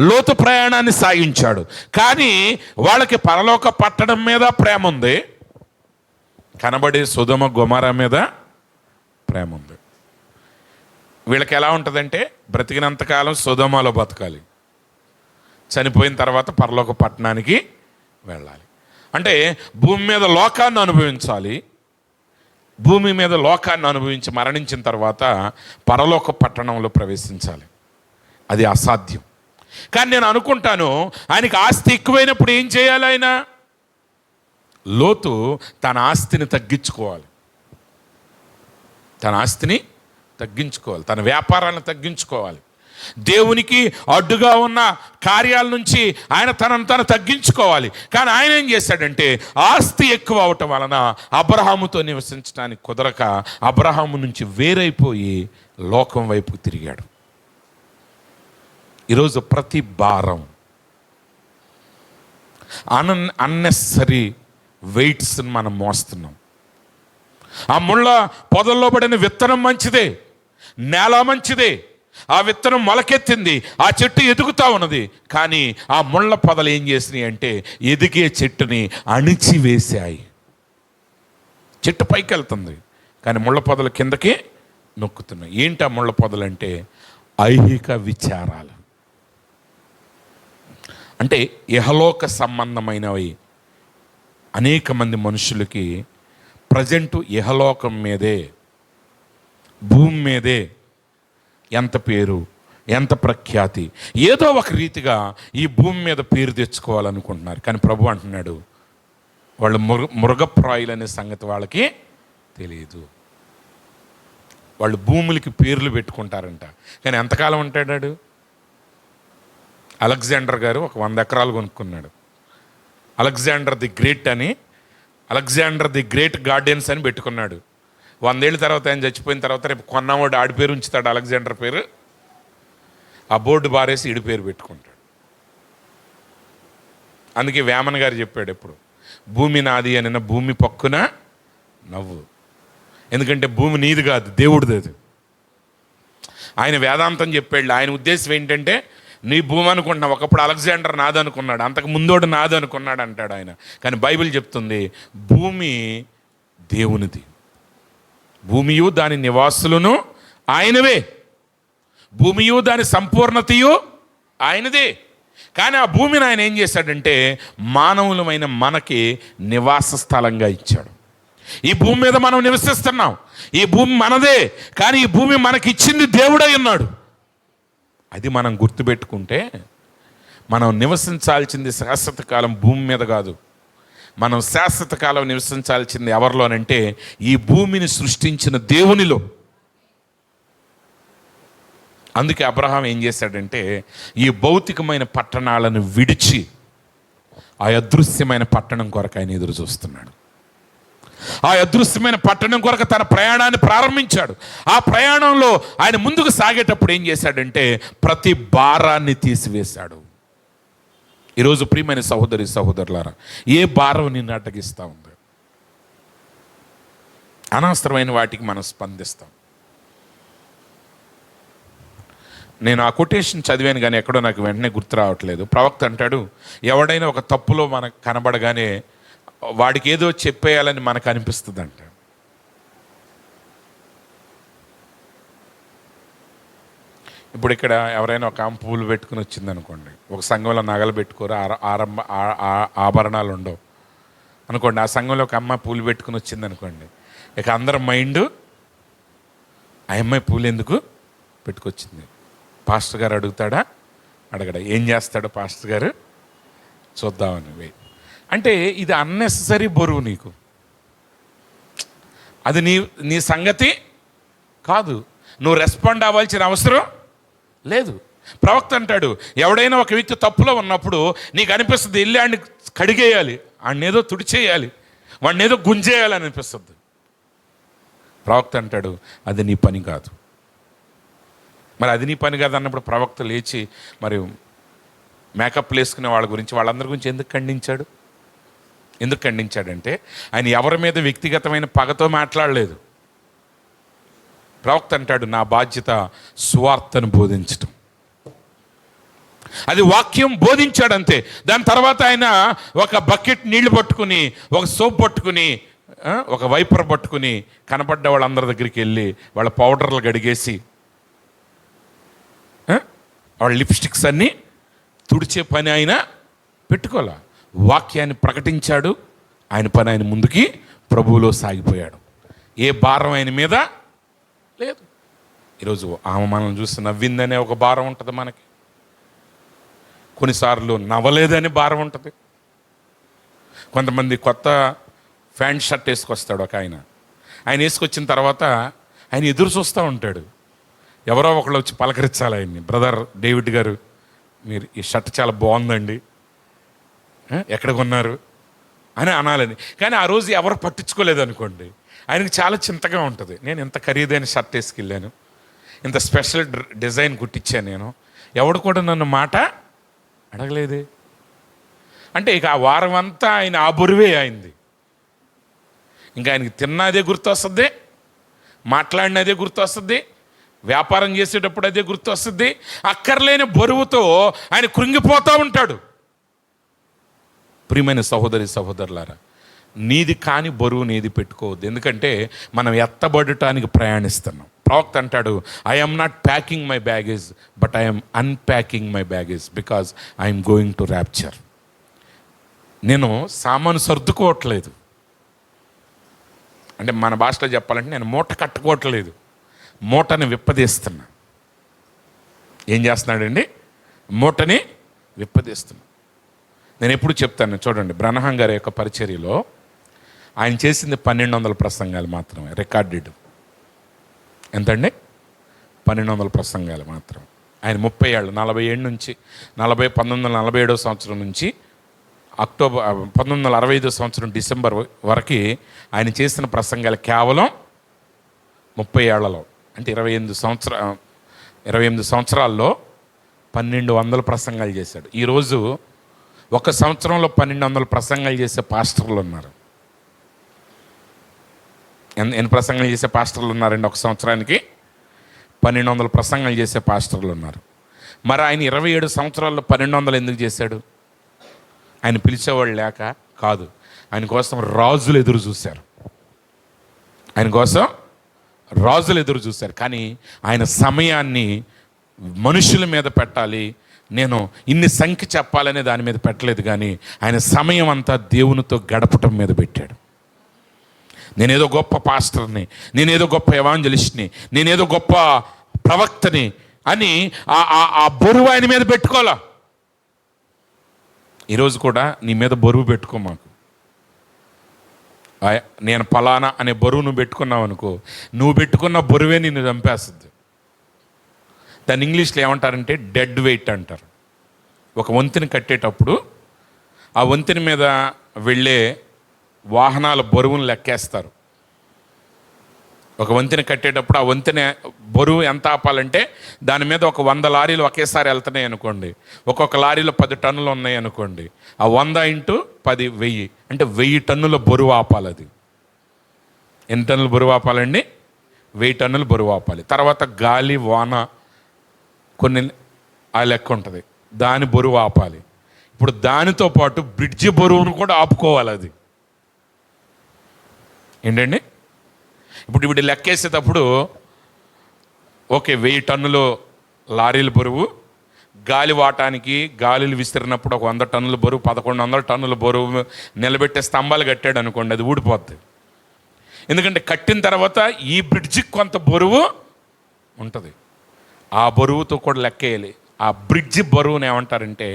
Speaker 1: లోతు ప్రయాణాన్ని సాగించాడు. కానీ వాళ్ళకి పరలోక పట్టణం మీద ప్రేమ ఉంది, కనబడే సొదొమ గొమొర్రా మీద ప్రేమ ఉంది. వీళ్ళకి ఎలా ఉంటుందంటే బ్రతికినంతకాలం సొదొమలో బతకాలి, చనిపోయిన తర్వాత పరలోక పట్టణానికి వెళ్ళాలి. అంటే భూమి మీద లోకాన్ని అనుభవించాలి, భూమి మీద లోకాన్ని అనుభవించి మరణించిన తర్వాత పరలోక పట్టణంలో ప్రవేశించాలి. అది అసాధ్యం. కానీ నేను అనుకుంటాను, ఆయనకి ఆస్తి ఎక్కువైనప్పుడు ఏం చేయాలి? ఆయన లోతు తన ఆస్తిని తగ్గించుకోవాలి, తన ఆస్తిని తగ్గించుకోవాలి, తన వ్యాపారాన్ని తగ్గించుకోవాలి. దేవునికి అడ్డుగా ఉన్న కార్యాల నుంచి ఆయన తనను తగ్గించుకోవాలి. కానీ ఆయన ఏం చేశాడంటే ఆస్తి ఎక్కువ అవటం వలన అబ్రహాముతో నివసించడానికి కుదరక అబ్రహాము నుంచి వేరైపోయి లోకం వైపు తిరిగాడు. ఈరోజు ప్రతి భారం, అన్నెసరీ వెయిట్స్ని మనం మోస్తున్నాం. ఆ ముళ్ళ పొదల్లో పడిన విత్తనం మంచిదే, నేల మంచిదే, ఆ విత్తనం మొలకెత్తింది, ఆ చెట్టు ఎదుగుతూ ఉన్నది. కానీ ఆ ముళ్ళ పొదలు ఏం చేసినాయి అంటే ఎదిగే చెట్టుని అణిచివేశాయి. చెట్టు పైకి వెళ్తుంది, కానీ ముళ్ళ పొదలు కిందకి నొక్కుతున్నాయి. ఏంటి ఆ ముళ్ళ పొదలు అంటే ఐహిక విచారాలు, అంటే ఇహలోక సంబంధమైనవి. అనేక మంది మనుషులకి ప్రజెంటు ఇహలోకం మీదే, భూమి మీదే ఎంత పేరు, ఎంత ప్రఖ్యాతి, ఏదో ఒక రీతిగా ఈ భూమి మీద పేరు తెచ్చుకోవాలనుకుంటున్నారు. కానీ ప్రభు అంటున్నాడు, వాళ్ళు మృగప్రాయులు అనే సంగతి వాళ్ళకి తెలియదు. వాళ్ళు భూములకి పేర్లు పెట్టుకుంటారంట, కానీ ఎంతకాలం ఉంటాడాడు? అలెగ్జాండర్ గారు ఒక 100 ఎకరాలు కొనుక్కున్నాడు. అలెగ్జాండర్ ది గ్రేట్ అని, అలెగ్జాండర్ ది గ్రేట్ గార్డెన్స్ అని పెట్టుకున్నాడు. 100 ఏళ్ళ తర్వాత ఆయన చచ్చిపోయిన తర్వాత రేపు కొన్నవాడు ఆడి పేరు ఉంచుతాడు, అలెగ్జాండర్ పేరు. ఆ బోర్డు బారేసి ఇడి పేరు పెట్టుకుంటాడు. అందుకే వేమన్ గారు చెప్పాడు ఎప్పుడు, భూమి నాది అని భూమి పక్కున నవ్వు. ఎందుకంటే భూమి నీది కాదు, దేవుడిది అది. ఆయన వేదాంతం చెప్పాడు. ఆయన ఉద్దేశం ఏంటంటే నీ భూమి అనుకుంటున్నావు, ఒకప్పుడు అలెగ్జాండర్ నాదనుకున్నాడు, అంతకు ముందోడు నాదనుకున్నాడు అంటాడు ఆయన. కానీ బైబిల్ చెప్తుంది భూమి దేవునిది, భూమియు దాని నివాసులను ఆయనవే, భూమియు దాని సంపూర్ణతయు ఆయనదే. కానీ ఆ భూమిని ఆయన ఏం చేశాడంటే మానవులమైన మనకి నివాస స్థలంగా ఇచ్చాడు. ఈ భూమి మీద మనం నివసిస్తున్నాం, ఈ భూమి మనదే, కానీ ఈ భూమి మనకిచ్చింది దేవుడై ఉన్నాడు. అది మనం గుర్తుపెట్టుకుంటే మనం నివసించాల్సింది శాశ్వత కాలం భూమి మీద కాదు. మనం శాశ్వత కాలం నివసించాల్సింది ఎవరిలోనంటే ఈ భూమిని సృష్టించిన దేవునిలో. అందుకే అబ్రహాం ఏం చేశాడంటే ఈ భౌతికమైన పట్టణాలను విడిచి ఆ అదృశ్యమైన పట్టణం కొరకు ఆయన ఎదురు చూస్తున్నాడు. ఆ అదృశ్యమైన పట్టణం కొరకు తన ప్రయాణాన్ని ప్రారంభించాడు. ఆ ప్రయాణంలో ఆయన ముందుకు సాగేటప్పుడు ఏం చేశాడంటే ప్రతి భారాన్ని తీసివేశాడు. ఈరోజు ప్రియమైన సహోదరి సహోదరులారా, ఏ భారం నిన్ను అడ్డగిస్తూ ఉంది? అనవసరమైన వాటికి మనం స్పందిస్తాం. నేను ఆ కొటేషన్ చదివాను, కానీ ఎక్కడో నాకు వెంటనే గుర్తు రావట్లేదు. ప్రవక్త అంటాడు, ఎవడైనా ఒక తప్పులో మనకు కనబడగానే వాడికి ఏదో చెప్పేయాలని మనకు అనిపిస్తుంది అంట. ఇప్పుడు ఇక్కడ ఎవరైనా ఒక ఆమె పూలు పెట్టుకుని వచ్చింది అనుకోండి, ఒక సంఘంలో నగలు పెట్టుకోరు, ఆభరణాలు ఉండవు అనుకోండి. ఆ సంఘంలో ఒక అమ్మాయి పూలు పెట్టుకుని వచ్చింది అనుకోండి, ఇక అందరి మైండ్ ఆ అమ్మాయి పూలు ఎందుకు పెట్టుకొచ్చింది. పాస్టర్ గారు అడుగుతాడా? అడగడా? ఏం చేస్తాడు పాస్టర్ గారు? చూద్దామని. అంటే ఇది అన్నెసరీ బరువు నీకు, అది నీ సంగతి కాదు. నువ్వు రెస్పాండ్ అవ్వాల్సిన అవసరం లేదు. ప్రవక్త అంటాడు, ఎవడైనా ఒక వ్యక్తి తప్పులో ఉన్నప్పుడు నీకు అనిపిస్తుంది వెళ్ళి ఆడిని కడిగేయాలి, ఆడిని ఏదో తుడిచేయాలి, వాడిని ఏదో గుంజేయాలి అని అనిపిస్తుంది. ప్రవక్త అంటాడు అది నీ పని కాదు. మరి అది నీ పని కాదు అన్నప్పుడు ప్రవక్త లేచి మరి మేకప్ వేసుకునే వాళ్ళ గురించి వాళ్ళందరి గురించి ఎందుకు ఖండించాడు? ఎందుకు ఖండించాడంటే ఆయన ఎవరి మీద వ్యక్తిగతమైన పగతో మాట్లాడలేదు. ప్రవక్త అంటాడు నా బాధ్యత సువార్తను బోధించటం. అది వాక్యం బోధించాడంతే. దాని తర్వాత ఆయన ఒక బకెట్ నీళ్లు పట్టుకుని, ఒక సోప్ పట్టుకుని, ఒక వైపర్ పట్టుకుని కనపడ్డ వాళ్ళందరి దగ్గరికి వెళ్ళి వాళ్ళ పౌడర్లు గడిగేసి వాళ్ళ లిప్స్టిక్స్ అన్నీ తుడిచే పని ఆయన పెట్టుకోలే. వాక్యాన్ని ప్రకటించాడు. ఆయన పని ఆయన ముందుకి ప్రభువులో సాగిపోయాడు. ఏ భారం ఆయన మీద లేదు. ఈరోజు ఆమె మనం చూస్తే నవ్విందనే ఒక భారం ఉంటుంది మనకి, కొన్నిసార్లు నవ్వలేదని భారం ఉంటుంది. కొంతమంది కొత్త ప్యాంట్ షర్ట్ వేసుకొస్తాడు ఒక ఆయన వేసుకొచ్చిన తర్వాత ఆయన ఎదురు చూస్తూ ఉంటాడు, ఎవరో ఒకళ్ళు వచ్చి పలకరించాలి ఆయన్ని, బ్రదర్ డేవిడ్ గారు మీరు ఈ షర్ట్ చాలా బాగుందండి, ఎక్కడ కొన్నారు అని అనాలని. కానీ ఆ రోజు ఎవరు పట్టించుకోలేదు అనుకోండి, ఆయనకి చాలా చింతగా ఉంటుంది. నేను ఇంత ఖరీదైన షర్ట్ వేసుకెళ్ళాను, ఇంత స్పెషల్ డిజైన్ కుట్టించాను, నేను ఎవడు కూడా నన్ను మాట అడగలేదే. అంటే ఇక ఆ వారం అంతా ఆయన ఆ బరువే అయింది. ఇంకా ఆయనకి తిన్నదే గుర్తొస్తుంది, మాట్లాడినదే గుర్తొస్తుంది, వ్యాపారం చేసేటప్పుడు అదే గుర్తొస్తుంది. అక్కర్లేని బరువుతో ఆయన కృంగిపోతూ ఉంటాడు. ప్రియమైన సహోదరి సహోదరులారా, నీది కాని బరువు నీది పెట్టుకోవద్దు. ఎందుకంటే మనం ఎత్తబడటానికి ప్రయాణిస్తున్నాం. ప్రవక్త అంటాడు I'm not packing my baggage but I'm unpacking my baggage because I'm going to rapture. నేను సామాను సర్దుకోవట్లేదు, అంటే మన భాషలో చెప్పాలంటే నేను మూట కట్టుకోవట్లేదు, మూటని విప్పదీస్తున్నా. ఏం చేస్తున్నాడండి? మూటని విప్పదీస్తున్నా. నేను ఎప్పుడు చెప్తాను చూడండి, బ్రహ్నం గారి యొక్క పరిచర్యలో ఆయన చేసింది 1200 ప్రసంగాలు మాత్రమే రికార్డెడ్. ఎంతండి? 1200 ప్రసంగాలు మాత్రం. ఆయన 30 ఏళ్ళు 40 ఏళ్ళ నుంచి 1947 సంవత్సరం నుంచి అక్టోబర్ 1965 సంవత్సరం డిసెంబర్ వరకు ఆయన చేసిన ప్రసంగాలు కేవలం 30 ఏళ్లలో, అంటే 28 సంవత్సరాల్లో 1200 ప్రసంగాలు చేశాడు. ఈరోజు ఒక సంవత్సరంలో 1200 ప్రసంగాలు చేసే పాస్టర్లు ఉన్నారు. ఎన్ని ప్రసంగాలు చేసే పాస్టర్లు ఉన్నారండి? ఒక సంవత్సరానికి 1200 ప్రసంగాలు చేసే పాస్టర్లు ఉన్నారు. మరి ఆయన 27 సంవత్సరాల్లో 1200 ఎందుకు చేశాడు? ఆయన పిలిచేవాళ్ళు లేక కాదు, ఆయన కోసం రాజులు ఎదురు చూశారు. ఆయన కోసం రాజులు ఎదురు చూశారు. కానీ ఆయన సమయాన్ని మనుషుల మీద పెట్టాలి, నేను ఇన్ని సంఖ్య చెప్పాలనే దాని మీద పెట్టలేదు. కానీ ఆయన సమయం అంతా దేవునితో గడపటం మీద పెట్టాడు. నేనేదో గొప్ప పాస్టర్ని, నేనేదో గొప్ప ఎవాంజలిస్ట్ని, నేనేదో గొప్ప ప్రవక్తని అని ఆ బరువు ఆయన మీద పెట్టుకోవాలా. ఈరోజు కూడా నీ మీద బరువు పెట్టుకో. మాకు నేను పలానా అనే బరువు నువ్వు పెట్టుకున్నావు అనుకో, నువ్వు పెట్టుకున్న బరువే నిన్ను చంపేస్తుంది. దాన్ని ఇంగ్లీష్లో ఏమంటారంటే డెడ్ వెయిట్ అంటారు. ఒక వంతెన కట్టేటప్పుడు ఆ వంతెన మీద వెళ్ళే వాహనాల బరువును లెక్కేస్తారు. ఒక వంతెన కట్టేటప్పుడు ఆ వంతెన బరువు ఎంత ఆపాలంటే దాని మీద ఒక 100 లారీలు ఒకేసారి వెళ్తున్నాయి అనుకోండి, ఒక్కొక్క లారీలో 10 టన్నులు ఉన్నాయి అనుకోండి, ఆ 100 × 10 1000 అంటే 1000 టన్నుల బరువు ఆపాలి. అది ఎన్ని టన్నులు బరువు ఆపాలండి? 1000 టన్నులు బరువు ఆపాలి. తర్వాత గాలి వాన కొన్ని ఆ లెక్క ఉంటుంది, దాని బరువు ఆపాలి. ఇప్పుడు దానితో పాటు బ్రిడ్జి బరువును కూడా ఆపుకోవాలి. అది ఏంటండి? ఇప్పుడు లెక్కేసేటప్పుడు ఓకే 1000 టన్నులు లారీల బరువు, గాలి వాటానికి గాలిలు విసిరినప్పుడు ఒక 100 టన్నుల బరువు, 1100 టన్నుల బరువు నిలబెట్టే స్తంభాలు కట్టాడు అనుకోండి, అది ఊడిపోద్ది. ఎందుకంటే కట్టిన తర్వాత ఈ బ్రిడ్జికి కొంత బరువు ఉంటుంది, ఆ బరువుతో కూడా లెక్కేయాలి. ఆ బ్రిడ్జి బరువుని ఏమంటారంటే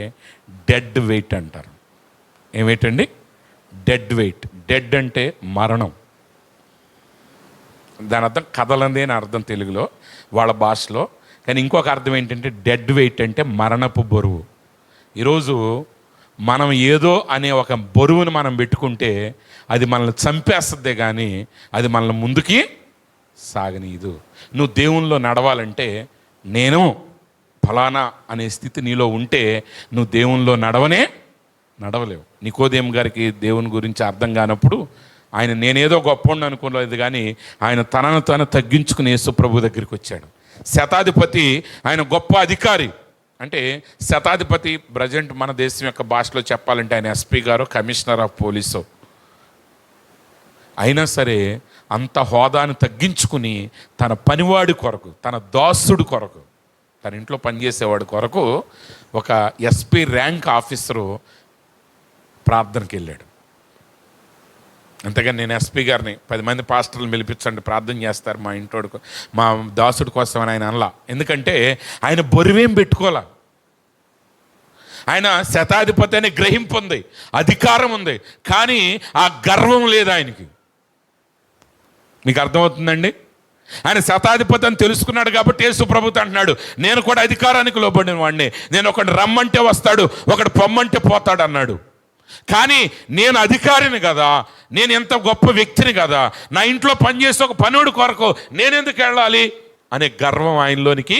Speaker 1: డెడ్ వెయిట్ అంటారు. ఏమేటండి? Dead wait. డెడ్ అంటే మరణం. దాని అర్థం కదలంది అని అర్థం తెలుగులో, వాళ్ళ భాషలో కానీ ఇంకొక అర్థం ఏంటంటే డెడ్ వెయిట్ అంటే మరణపు బరువు. ఈరోజు మనం ఏదో అనే ఒక బరువును మనం పెట్టుకుంటే అది మనల్ని చంపేస్తుందే కానీ అది మనల్ని ముందుకి సాగనీయదు. నువ్వు దేవునిలో నడవాలంటే నేను ఫలానా అనే స్థితి నీలో ఉంటే నువ్వు దేవునిలో నడవలేవు. నికోదేము గారికి దేవుని గురించి అర్థం కానప్పుడు ఆయన నేనేదో గొప్పవాడిని అనుకోలేదు, కానీ ఆయన తనను తాను తగ్గించుకుని యేసు ప్రభు దగ్గరికి వచ్చాడు. శతాధిపతి ఆయన గొప్ప అధికారి. అంటే శతాధిపతి ప్రజెంట్ మన దేశం యొక్క భాషలో చెప్పాలంటే ఆయన ఎస్పీ గారు, కమిషనర్ ఆఫ్ పోలీసు. అయినా సరే అంత హోదాను తగ్గించుకుని తన పనివాడి కొరకు, తన దాసుడు కొరకు, తన ఇంట్లో పనిచేసేవాడి కొరకు ఒక ఎస్పీ ర్యాంక్ ఆఫీసరు ప్రార్థనకి వెళ్ళాడు. అంతేగాని నేను ఎస్పీ గారిని 10 మంది పాస్టర్లు పిలిపించండి ప్రార్థన చేస్తారు మా ఇంటోడు మా దాసుడి కోసం అని ఆయన అనలా. ఎందుకంటే ఆయన బరువేం పెట్టుకోలే. ఆయన శతాధిపతి అనే గ్రహింపు ఉంది, అధికారం ఉంది, కానీ ఆ గర్వం లేదు ఆయనకి. మీకు అర్థమవుతుందండి? ఆయన శతాధిపతి అని తెలుసుకున్నాడు కాబట్టి యేసు ప్రభుతో అంటున్నాడు నేను కూడా అధికారానికి లోబడిన వాడిని, నేను ఒకడు రమ్మంటే వస్తాడు, ఒకడు పొమ్మంటే పోతాడు అన్నాడు. కానీ నేను అధికారిని కదా, నేను ఎంత గొప్ప వ్యక్తిని కదా, నా ఇంట్లో పనిచేసే ఒక పనుడి కొరకు నేనెందుకు వెళ్ళాలి అనే గర్వం ఆయనలోనికి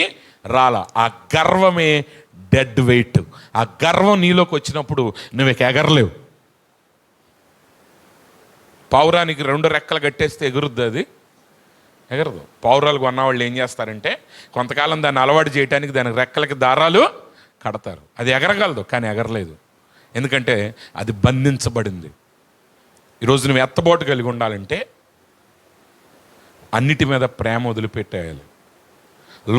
Speaker 1: రాలా. ఆ గర్వమే డెడ్ వెయిట్. ఆ గర్వం నీలోకి వచ్చినప్పుడు నువ్వు ఎగరలేవు. పావురానికి 2 రెక్కలు కట్టేస్తే ఎగురుద్ది, అది ఎగరదు. పావురాలు కొన్నవాళ్ళు ఏం చేస్తారంటే కొంతకాలం దాన్ని అలవాటు చేయడానికి దానికి రెక్కలకి దారాలు కడతారు. అది ఎగరగలదు కానీ ఎగరలేదు, ఎందుకంటే అది బంధించబడింది. ఈరోజు నువ్వు ఎత్తబోటు కలిగి ఉండాలంటే అన్నిటి మీద ప్రేమ వదిలిపెట్టేయాలి,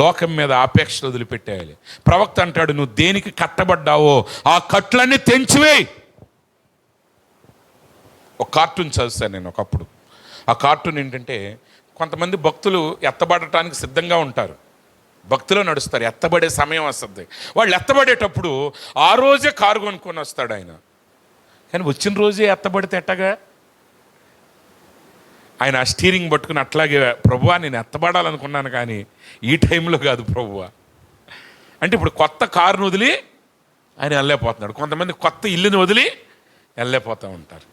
Speaker 1: లోకం మీద ఆపేక్షలు వదిలిపెట్టేయాలి. ప్రవక్త అంటాడు నువ్వు దేనికి కట్టబడ్డావో ఆ కట్లన్నీ తెంచివేయి. ఒక కార్టూన్ చదువుతాను నేను ఒకప్పుడు. ఆ కార్టూన్ ఏంటంటే కొంతమంది భక్తులు ఎత్తబడటానికి సిద్ధంగా ఉంటారు, భక్తిలో నడుస్తారు, ఎత్తబడే సమయం వస్తుంది. వాళ్ళు ఎత్తబడేటప్పుడు ఆ రోజే కారు కొనుక్కొని వస్తాడు ఆయన, కానీ వచ్చిన రోజే ఎత్తబడితే ఎట్టగా? ఆయన ఆ స్టీరింగ్ పట్టుకుని అట్లాగే ప్రభువా నేను ఎత్తబడాలనుకున్నాను కానీ ఈ టైంలో కాదు ప్రభువా అంటే. ఇప్పుడు కొత్త కారును వదిలి ఆయన వెళ్ళలేకపోతున్నాడు. కొంతమంది కొత్త ఇల్లుని వదిలి వెళ్ళలేకపోతూ ఉంటారు.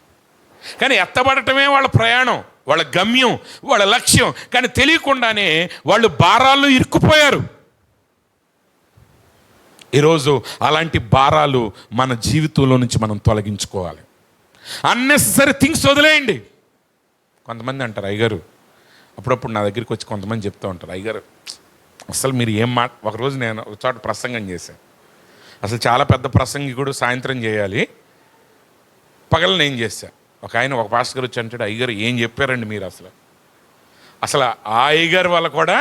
Speaker 1: కానీ ఎత్తబడటమే వాళ్ళ ప్రయాణం, వాళ్ళ గమ్యం, వాళ్ళ లక్ష్యం. కానీ తెలియకుండానే వాళ్ళు భారాల్లో ఇరుక్కుపోయారు. ఈరోజు అలాంటి భారాలు మన జీవితంలో నుంచి మనం తొలగించుకోవాలి. అన్నెసరీ థింగ్స్ వదిలేయండి. కొంతమంది అంటారు అయ్యగారు, అప్పుడప్పుడు నా దగ్గరికి వచ్చి కొంతమంది చెప్తూ ఉంటారు అయ్యగారు అసలు మీరు ఏం ఒకరోజు నేను ఒక చోట ప్రసంగం చేశాను. అసలు చాలా పెద్ద ప్రసంగికుడు సాయంత్రం చేయాలి, పగలు నేను చేశాను. ఒక పాస్టర్ గారు వచ్చి అంటాడు అయ్యగారు ఏం చెప్పారండి మీరు, అసలు ఆ అయ్యగారు వల్ల కూడా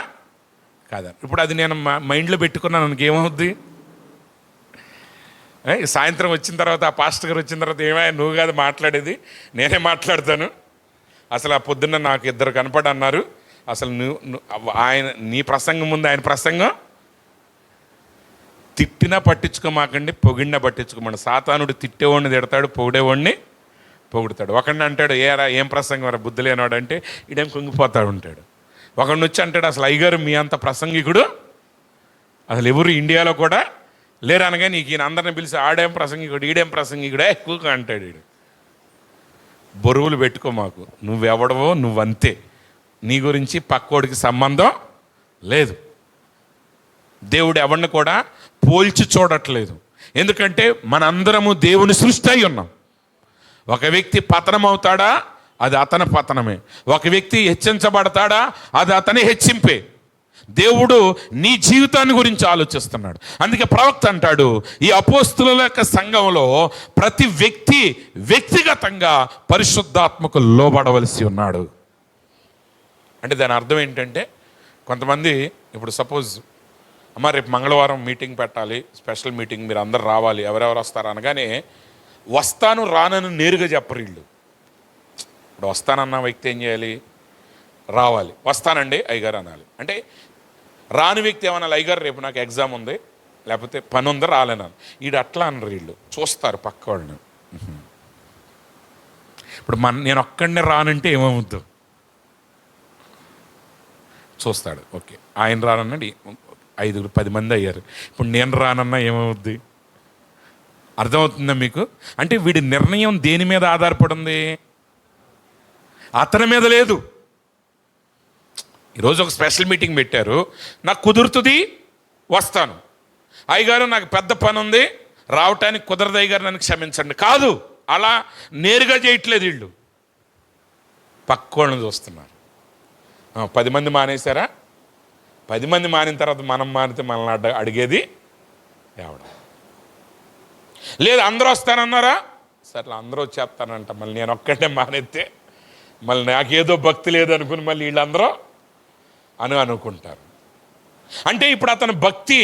Speaker 1: కాదా. ఇప్పుడు అది నేను మైండ్లో పెట్టుకున్నాను, మనకేమవుద్ది? సాయంత్రం వచ్చిన తర్వాత ఆ పాస్టర్ గారు వచ్చిన తర్వాత ఏమై నువ్వు కాదు మాట్లాడేది, నేనే మాట్లాడతాను. అసలు ఆ పొద్దున్న నాకు 2 కనపడి అన్నారు అసలు ఆయన నీ ప్రసంగం ముందు ఆయన ప్రసంగం తిట్టినా పట్టించుకోమాకండి, పొగిడినా పట్టించుకోమండి. సాతానుడు తిట్టేవాడిని తిడతాడు, పొగిడేవాడిని పొగుడుతాడు. ఒకడిని అంటాడు ఏం ప్రసంగం రా బుద్ధి లేనివాడు అంటే ఈడేం కుంగిపోతాడు ఉంటాడు. ఒకడిని వచ్చి అంటాడు అసలు అయ్యగారు మీ అంత ప్రసంగికుడు అసలు ఎవరు ఇండియాలో కూడా లేరు అనగా నీకు ఈయన అందరిని పిలిచి ఆడేం ప్రసంగికుడు ఈడేం ప్రసంగికుడే ఎక్కువగా అంటాడు. ఈడు బరువులు పెట్టుకో మాకు, నువ్వెవడవో నువ్వంతే, నీ గురించి పక్కోడికి సంబంధం లేదు. దేవుడు ఎవరిని కూడా పోల్చి చూడట్లేదు, ఎందుకంటే మనందరము దేవుని సృష్టి అయి ఉన్నాం. ఒక వ్యక్తి పతనం అవుతాడా అది అతని పతనమే, ఒక వ్యక్తి హెచ్చించబడతాడా అది అతని హెచ్చింపే. దేవుడు నీ జీవితాన్ని గురించి ఆలోచిస్తున్నాడు. అందుకే ప్రవక్త అంటాడు ఈ అపోస్తుల యొక్క సంఘంలో ప్రతి వ్యక్తి వ్యక్తిగతంగా పరిశుద్ధాత్మకు లోబడవలసి ఉన్నాడు. అంటే దాని అర్థం ఏంటంటే కొంతమంది ఇప్పుడు సపోజ్ అమ్మ రేపు మంగళవారం మీటింగ్ పెట్టాలి, స్పెషల్ మీటింగ్, మీరు అందరు రావాలి, ఎవరెవరు వస్తారు అనగానే వస్తాను రానని నేరుగా చెప్పరు వీళ్ళు. ఇప్పుడు వస్తానన్న వ్యక్తి ఏం చేయాలి? రావాలి. వస్తానండి అయ్యగారు అనాలి. అంటే రాని వ్యక్తి ఏమన్నా అయ్యగారు రేపు నాకు ఎగ్జామ్ ఉంది లేకపోతే పని ఉందో రాలేనాను. వీడు అట్లా అన్నారు, వీళ్ళు చూస్తారు పక్క వాళ్ళని. ఇప్పుడు నేను ఒక్కడినే రానంటే ఏమవుద్దు చూస్తాడు. ఓకే ఆయన రానన్నాడు, 5 10 మంది అయ్యారు. ఇప్పుడు నేను రానన్నా ఏమవుద్ది? అర్థమవుతుందా మీకు? అంటే వీడి నిర్ణయం దేని మీద ఆధారపడి ఉంది? అతని మీద లేదు. ఈరోజు ఒక స్పెషల్ మీటింగ్ పెట్టారు, నాకు కుదురుతుంది వస్తాను, అయ్యగారు నాకు పెద్ద పని ఉంది రావటానికి కుదరదు అయ్యగారు నన్ను క్షమించండి. కాదు, అలా నేరుగా చేయట్లేదు. వీళ్ళు పక్కోళ్ళని చూస్తున్నారు. 10 మంది మానేశారా? 10 మంది మానిన తర్వాత మనం మానితే మనల్ని అడిగేది ఎవడు? లేదు అందరూ వస్తానన్నారా? సరే అందరూ వచ్చేస్తానంట, మళ్ళీ నేను ఒక్కటే మానేస్తే మళ్ళీ నాకేదో భక్తి లేదనుకుని మళ్ళీ వీళ్ళందరూ అనుకుంటారు. అంటే ఇప్పుడు అతని భక్తి,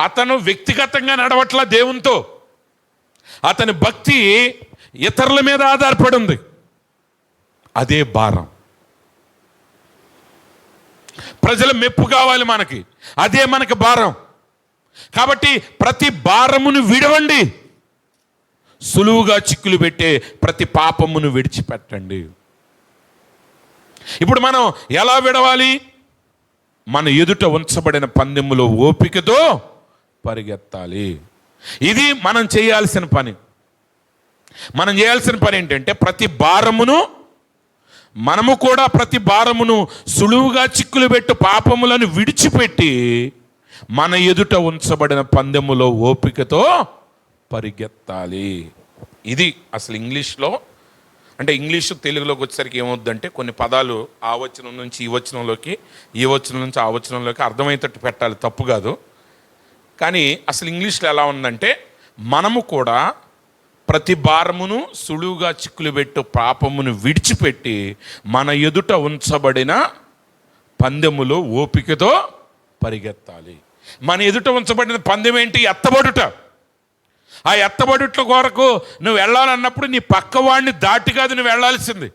Speaker 1: అతను వ్యక్తిగతంగా నడవట్ల దేవునితో, అతని భక్తి ఇతరుల మీద ఆధారపడి ఉంది. అదే భారం. ప్రజల మెప్పు కావాలి మనకి, అదే మనకి భారం. కాబట్టి ప్రతి భారమును విడవండి, సులువుగా చిక్కులు పెట్టే ప్రతి పాపమును విడిచిపెట్టండి. ఇప్పుడు మనం ఎలా విడవాలి? మన ఎదుట ఉంచబడిన పందెములో ఓపికతో పరిగెత్తాలి. ఇది మనం చేయాల్సిన పని. మనం చేయాల్సిన పని ఏంటంటే ప్రతి భారమును, మనము కూడా ప్రతి భారమును సులువుగా చిక్కులు పెట్టు పాపములను విడిచిపెట్టి మన ఎదుట ఉంచబడిన పందెములో ఓపికతో పరిగెత్తాలి. ఇది అసలు ఇంగ్లీష్లో, అంటే ఇంగ్లీషు తెలుగులోకి వచ్చేసరికి ఏమవుద్దంటే కొన్ని పదాలు ఆ వచనం నుంచి ఈ వచనంలోకి, ఈ వచనం నుంచి ఆ వచనంలోకి అర్థమయ్యేటట్టు పెట్టాలి, తప్పు కాదు. కానీ అసలు ఇంగ్లీష్లో ఎలా ఉందంటే, మనము కూడా ప్రతి భారమును సులువుగా చిక్కులు పెట్టు పాపమును విడిచిపెట్టి మన ఎదుట ఉంచబడిన పందెములో ఓపికతో పరిగెత్తాలి. మన ఎదుట ఉంచబడిన పందెం ఏంటి? ఎత్తబడుట. ఆ ఎత్తబడుట్ల కొరకు నువ్వు వెళ్ళాలన్నప్పుడు నీ పక్కవాడిని దాటి కాదు నువ్వు వెళ్ళాల్సింది.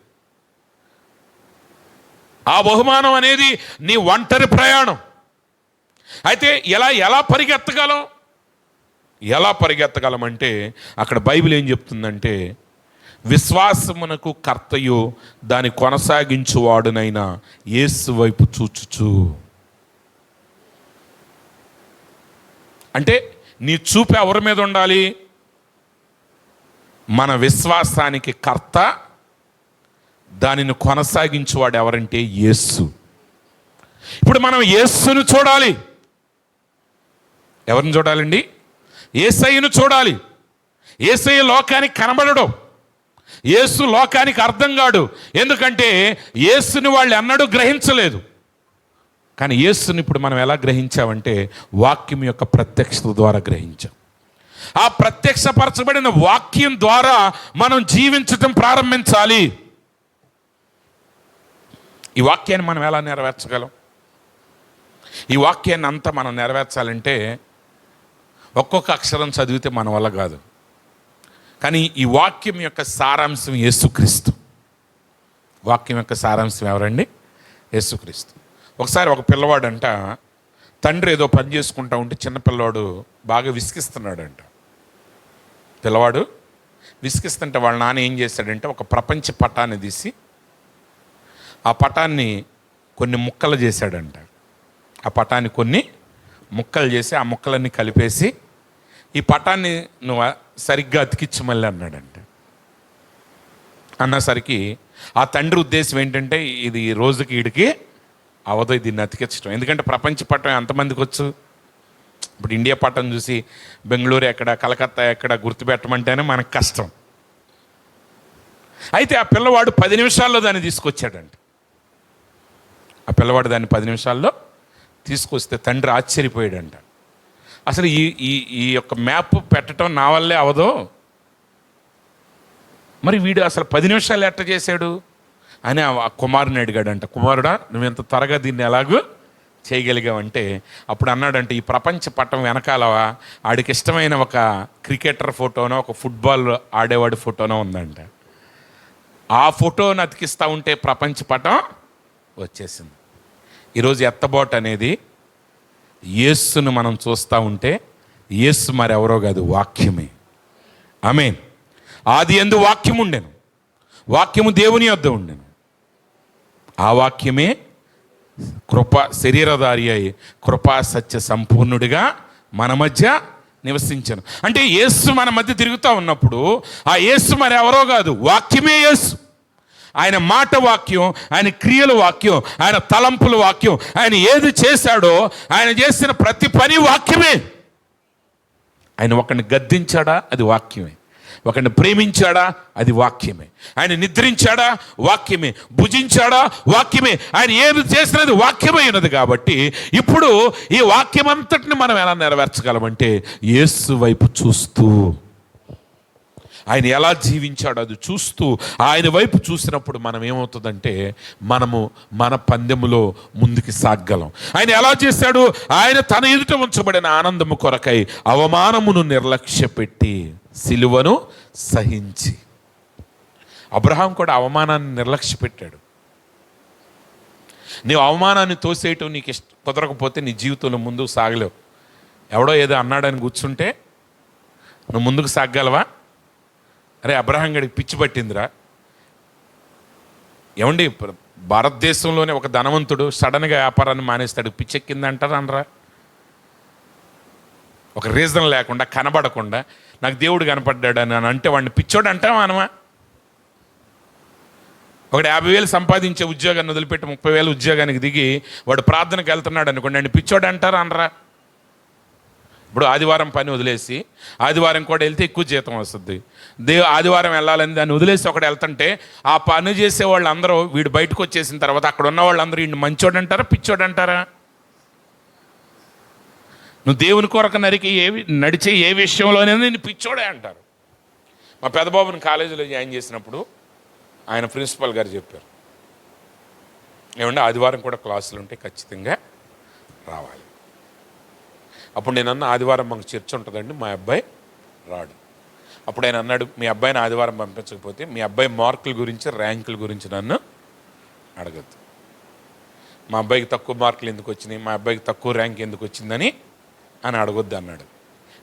Speaker 1: ఆ బహుమానం అనేది నీ ఒంటరి ప్రయాణం. అయితే ఎలా పరిగెత్తగలం? ఎలా పరిగెత్తగలం అంటే అక్కడ బైబిల్ ఏం చెప్తుందంటే, విశ్వాసమునకు కర్తయు దాని కొనసాగించువాడునైన యేసు వైపు చూచుచు. అంటే నీ చూపు ఎవరి మీద ఉండాలి? మన విశ్వాసానికి కర్త, దానిని కొనసాగించేవాడు ఎవరంటే యేసు. ఇప్పుడు మనం యేసును చూడాలి. ఎవరిని చూడాలండి? యేసయ్యను చూడాలి. యేసయ్య లోకానికి కనబడడు, యేసు లోకానికి అర్థం కాడు. ఎందుకంటే యేసుని వాళ్ళు ఎన్నడూ గ్రహించలేదు. కానీ యేసుని ఇప్పుడు మనం ఎలా గ్రహించామంటే వాక్యం యొక్క ప్రత్యక్షత ద్వారా గ్రహించాం. ఆ ప్రత్యక్షపరచబడిన వాక్యం ద్వారా మనం జీవించటం ప్రారంభించాలి. ఈ వాక్యాన్ని మనం ఎలా నెరవేర్చగలం? ఈ వాక్యాన్ని అంతా మనం నెరవేర్చాలంటే ఒక్కొక్క అక్షరం చదివితే మన వల్ల కాదు. కానీ ఈ వాక్యం యొక్క సారాంశం యేసుక్రీస్తు. వాక్యం యొక్క సారాంశం ఎవరండి? యేసుక్రీస్తు. ఒకసారి ఒక పిల్లవాడంట తండ్రి ఏదో పని చేసుకుంటా ఉంటే చిన్నపిల్లవాడు బాగా విసిగిస్తున్నాడంట. పిల్లవాడు విసిగిస్తుంటే వాళ్ళ నాన్న ఏం చేశాడంటే ఒక ప్రపంచ పటాన్ని తీసి ఆ పటాన్ని కొన్ని ముక్కలు చేశాడంట. ఆ పటాన్ని కొన్ని ముక్కలు చేసి ఆ ముక్కలన్నీ కలిపేసి ఈ పటాన్ని నువ్వు సరిగ్గా అతికించి మళ్ళీ అన్నాడంట. అన్నసరికి ఆ తండ్రి ఉద్దేశం ఏంటంటే ఇది రోజుకి వీడికి అవదో దీన్ని అతికించడం. ఎందుకంటే ప్రపంచ పట్టం ఎంతమందికి వచ్చు? ఇప్పుడు ఇండియా పట్టం చూసి బెంగళూరు ఎక్కడ, కలకత్తా ఎక్కడ గుర్తుపెట్టమంటేనే మనకు కష్టం. అయితే ఆ పిల్లవాడు 10 నిమిషాల్లో దాన్ని తీసుకొచ్చాడంట. ఆ పిల్లవాడు దాన్ని 10 నిమిషాల్లో తీసుకొస్తే తండ్రి ఆశ్చర్యపోయాడంట. అసలు ఈ యొక్క మ్యాప్ పెట్టడం నా వల్లే అవదో, మరి వీడు అసలు 10 నిమిషాలు ఎట్ట చేశాడు అని ఆ కుమారుని అడిగాడంట. కుమారుడా, నువ్వు ఎంత త్వరగా దీన్ని ఎలాగూ చేయగలిగావంటే అప్పుడు అన్నాడంటే, ఈ ప్రపంచ పటం వెనకాల ఆడికి ఇష్టమైన ఒక క్రికెటర్ ఫోటోనో ఒక ఫుట్బాల్ ఆడేవాడి ఫోటోనో ఉందంట. ఆ ఫోటోని అతికిస్తూ ఉంటే ప్రపంచ పటం వచ్చేసింది. ఈరోజు ఎత్తబోట్ అనేది యేసును మనం చూస్తూ ఉంటే యేసు మరెవరో కాదు, వాక్యమే. ఆమేన్. ఆది యందు వాక్యం ఉండెను, వాక్యము దేవుని యొద్ద ఉండెను, ఆ వాక్యమే కృప శరీరధారి అయి కృపా సత్య సంపూర్ణుడిగా మన మధ్య నివసించను. అంటే యేసు మన మధ్య తిరుగుతూ ఉన్నప్పుడు ఆ యేసు మరి ఎవరో కాదు, వాక్యమే యేసు. ఆయన మాట వాక్యం, ఆయన క్రియల వాక్యం, ఆయన తలంపుల వాక్యం, ఆయన ఏది చేశాడో ఆయన చేసిన ప్రతి పని వాక్యమే. ఆయన ఒకరిని గద్దించాడా, అది వాక్యమే. ఒకరిని ప్రేమించాడా, అది వాక్యమే. ఆయన నిద్రించాడా, వాక్యమే. భుజించాడా, వాక్యమే. ఆయన ఏది చేసినది వాక్యమై ఉన్నది. కాబట్టి ఇప్పుడు ఈ వాక్యం అంతటిని మనం ఎలా నెరవేర్చగలమంటే యేసు వైపు చూస్తూ, ఆయన ఎలా జీవించాడో అది చూస్తూ, ఆయన వైపు చూసినప్పుడు మనం ఏమవుతుందంటే మనము మన పందెములో ముందుకు సాగలం. ఆయన ఎలా చేశాడు? ఆయన తన ఎదుట ఉంచబడిన ఆనందము కొరకై అవమానమును నిర్లక్ష్య పెట్టి సిలువను సహించి. అబ్రహాం కూడా అవమానాన్ని నిర్లక్ష్య పెట్టాడు. నీవు అవమానాన్ని తోసేయటం నీకు కుదరకపోతే నీ జీవితంలో ముందుకు సాగలేవు. ఎవడో ఏదో అన్నాడని కూర్చుంటే నువ్వు ముందుకు సాగలవా? అరే అబ్రహాం గడికి పిచ్చి పట్టిందిరా. ఏమండి, భారతదేశంలోనే ఒక ధనవంతుడు సడన్గా వ్యాపారాన్ని మానేస్తాడు, పిచ్చెక్కింది అంటారా అనరా? ఒక రీజన్ లేకుండా, కనబడకుండా నాకు దేవుడు కనపడ్డాడు అని అంటే వాడిని పిచ్చోడు అంటావా అనమా? ఒకటి 50,000 సంపాదించే ఉద్యోగాన్ని వదిలిపెట్టి 30,000 ఉద్యోగానికి దిగి వాడు ప్రార్థనకు వెళ్తున్నాడు అనుకోండి, ఆయన పిచ్చోడు అంటారా అనరా? ఇప్పుడు ఆదివారం పని వదిలేసి ఆదివారం కూడా వెళ్తే ఎక్కువ జీతం వస్తుంది. ఆదివారం వెళ్ళాలని దాన్ని వదిలేసి ఒకటి వెళ్తుంటే ఆ పని చేసే వాళ్ళందరూ వీడు బయటకు వచ్చేసిన తర్వాత అక్కడ ఉన్న వాళ్ళందరూ వీడిని మంచోడు అంటారా, పిచ్చోడు అంటారా? నువ్వు దేవుని కొరకు నడిచే ఏ విషయంలోనే నేను పిచ్చోడే అంటారు. మా పెద్దబాబుని కాలేజీలో జాయిన్ చేసినప్పుడు ఆయన ప్రిన్సిపల్ గారు చెప్పారు, ఏమంటే ఆదివారం కూడా క్లాసులు ఉంటే ఖచ్చితంగా రావాలి. అప్పుడు నేను అన్న, ఆదివారం మాకు చర్చ్ ఉంటుందండి, మా అబ్బాయి రాడు. అప్పుడు ఆయన అన్నాడు, మీ అబ్బాయిని ఆదివారం పంపించకపోతే మీ అబ్బాయి మార్కుల గురించి, ర్యాంకుల గురించి నన్ను అడగద్దు. మా అబ్బాయికి తక్కువ మార్కులు ఎందుకు వచ్చినాయి, మా అబ్బాయికి తక్కువ ర్యాంక్ ఎందుకు వచ్చిందని అని అడగొద్దు అన్నాడు.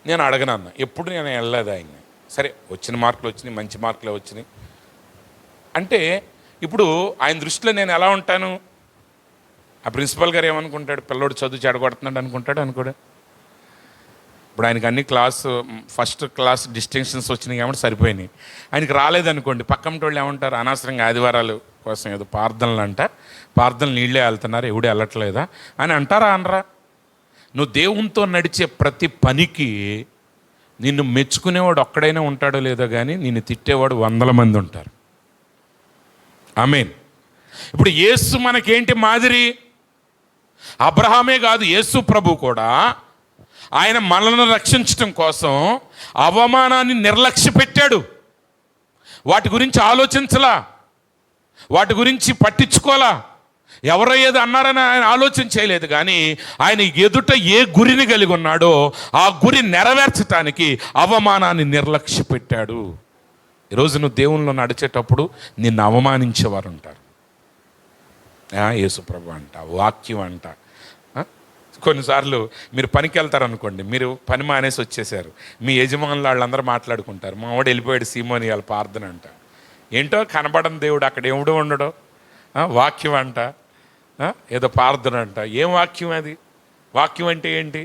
Speaker 1: నేను అడగను అన్న, ఎప్పుడు నేను వెళ్ళలేదు ఆయన్ని. సరే వచ్చిన మార్కులు వచ్చినాయి, మంచి మార్కులే వచ్చినాయి అంటే ఇప్పుడు ఆయన దృష్టిలో నేను ఎలా ఉంటాను? ఆ ప్రిన్సిపల్ గారు ఏమనుకుంటాడు? పిల్లోడు చదువు చెడగొడుతున్నాడు అనుకుంటాడు, అనుకోడు. ఇప్పుడు ఆయనకి అన్ని ఫస్ట్ క్లాస్ డిస్టింక్షన్స్ వచ్చినాయి కాబట్టి సరిపోయినాయి. ఆయనకి రాలేదనుకోండి, పక్కన వాళ్ళు ఏమంటారు? అనవసరంగా ఆదివారాలు కోసం ఏదో ప్రార్థనలు అంట, ప్రార్థనలు నీళ్ళే వెళ్తున్నారు, ఎవడు వెళ్ళట్లేదా అని అంటారా అనరా? నువ్వు దేవునితో నడిచే ప్రతి పనికి నిన్ను మెచ్చుకునేవాడు ఒక్కడైనా ఉంటాడో లేదో కానీ నిన్ను తిట్టేవాడు 100 మంది ఉంటారు. ఆమేన్. ఇప్పుడు యేసు మనకేంటి మాదిరి? అబ్రహామే కాదు, యేసు ప్రభు కూడా ఆయన మనల్ని రక్షించడం కోసం అవమానాన్ని నిర్లక్ష్య పెట్టాడు. వాటి గురించి ఆలోచించలా, వాటి గురించి పట్టించుకోలా, ఎవరో ఏదో అన్నారని ఆయన ఆలోచన చేయలేదు. కానీ ఆయన ఎదుట ఏ గురిని కలిగి ఉన్నాడో ఆ గురి నెరవేర్చడానికి అవమానాన్ని నిర్లక్ష్య పెట్టాడు. ఈరోజు నువ్వు దేవునిలో నడిచేటప్పుడు నిన్ను అవమానించేవారు ఉంటారు. యేసుప్రభు అంట, వాక్యం అంట. కొన్నిసార్లు మీరు పనికి వెళ్తారనుకోండి, మీరు పని మానేసి వచ్చేసారు, మీ యజమానులు వాళ్ళందరూ మాట్లాడుకుంటారు, మా వాడు వెళ్ళిపోయాడు సీమోని వాళ్ళ ప్రార్థన అంట. ఏంటో కనబడని దేవుడు అక్కడ ఎవడో ఉండడో, వాక్యం అంట, ఏదో ప్రార్థన అంట. ఏం వాక్యం అది? వాక్యం అంటే ఏంటి?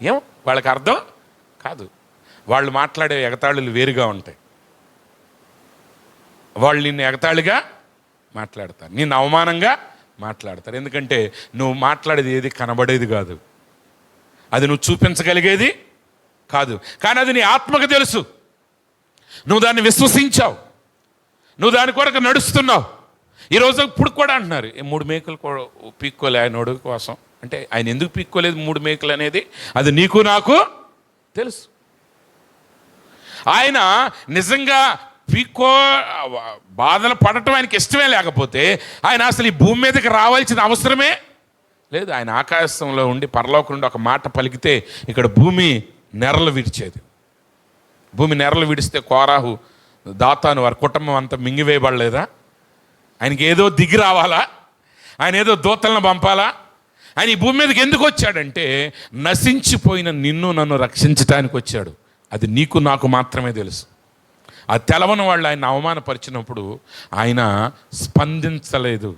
Speaker 1: ఏం వాళ్ళకి అర్థం కాదు. వాళ్ళు మాట్లాడే ఎగతాళులు వేరుగా ఉంటాయి. వాళ్ళు నిన్ను ఎగతాళిగా మాట్లాడతారు, నిన్ను అవమానంగా మాట్లాడతారు. ఎందుకంటే నువ్వు మాట్లాడేది ఏది కనబడేది కాదు, అది నువ్వు చూపించగలిగేది కాదు. కానీ అది నీ ఆత్మకు తెలుసు. నువ్వు దాన్ని విశ్వసించావు, నువ్వు దాని కొరకు నడుస్తున్నావు. ఈరోజు ఇప్పుడు కూడా అంటున్నారు, 3 మేకలు పీక్కోలే ఆయనోడు కోసం అంటే ఆయన ఎందుకు పీక్కోలేదు 3 మేకలు అనేది అది నీకు నాకు తెలుసు. ఆయన నిజంగా బాధలు పడటం ఆయనకి ఇష్టమే లేకపోతే ఆయన అసలు ఈ భూమి మీదకి రావాల్సిన అవసరమే లేదు. ఆయన ఆకాశంలో ఉండి పరలోకం నుండి ఒక మాట పలికితే ఇక్కడ భూమి నెరలు విడిచేది. భూమి నెరలు విడిస్తే కోరాహు, దాతాను వారి కుటుంబం అంతా మింగివేయబడలేదా? ఆయనకి ఏదో దిగి రావాలా? ఆయన ఏదో దూతలను పంపాలా? ఆయన ఈ భూమి మీదకి ఎందుకు వచ్చాడంటే నశించిపోయిన నిన్ను నన్ను రక్షించడానికి వచ్చాడు. అది నీకు నాకు మాత్రమే తెలుసు. ఆ తెలవని వాళ్ళు ఆయన అవమానపరిచినప్పుడు ఆయన స్పందించలేదు.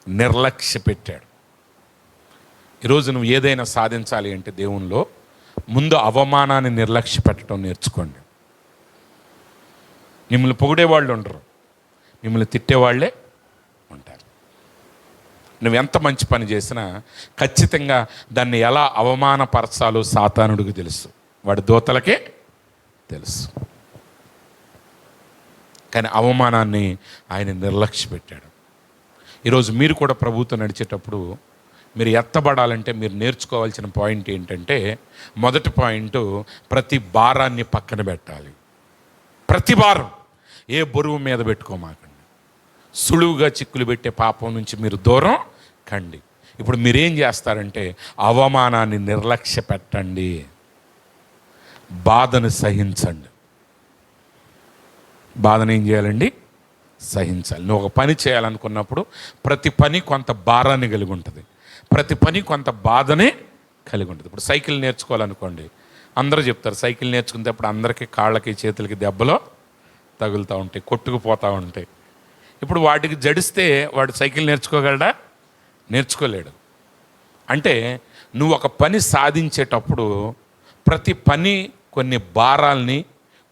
Speaker 1: నిర్లక్ష్య పెట్టాడు. ఈరోజు నువ్వు ఏదైనా సాధించాలి అంటే దేవునిలో ముందు అవమానాన్ని నిర్లక్ష్య పెట్టడం నేర్చుకోండి. మిమ్మల్ని పొగిడేవాళ్ళు ఉండరు, మిమ్మల్ని తిట్టేవాళ్లే ఉంటారు. నువ్వు ఎంత మంచి పని చేసినా ఖచ్చితంగా దాన్ని ఎలా అవమానపరచాలో సాతానుడికి తెలుసు, వాడి దూతలకే తెలుసు. కానీ అవమానాన్ని ఆయన నిర్లక్ష్య పెట్టాడు. ఈరోజు మీరు కూడా ప్రభువుతో నడిచేటప్పుడు మీరు ఎత్తబడాలంటే మీరు నేర్చుకోవాల్సిన పాయింట్ ఏంటంటే, మొదటి పాయింట్, ప్రతి భారాన్ని పక్కన పెట్టాలి. ప్రతి భారం, ఏ బరువు మీద పెట్టుకోమాకండి. సులువుగా చిక్కులు పెట్టే పాపం నుంచి మీరు దూరం కండి. ఇప్పుడు మీరేం చేస్తారంటే అవమానాన్ని నిర్లక్ష్య పెట్టండి, బాధను సహించండి. బాధను ఏం చేయాలండి? సహించాలి. నువ్వు ఒక పని చేయాలనుకున్నప్పుడు ప్రతి పని కొంత భారాన్ని కలిగి ఉంటుంది, ప్రతి పని కొంత బాధనే కలిగి ఉంటుంది. ఇప్పుడు సైకిల్ నేర్చుకోవాలనుకోండి, అందరూ చెప్తారు సైకిల్ నేర్చుకునేటప్పుడు అందరికీ కాళ్ళకి చేతులకి దెబ్బలో తగులుతూ ఉంటాయి, కొట్టుకుపోతూ ఉంటాయి. ఇప్పుడు వాటికి జడిస్తే వాడు సైకిల్ నేర్చుకోగలడా? నేర్చుకోలేడు. అంటే నువ్వు ఒక పని సాధించేటప్పుడు ప్రతి పని కొన్ని భారాల్ని,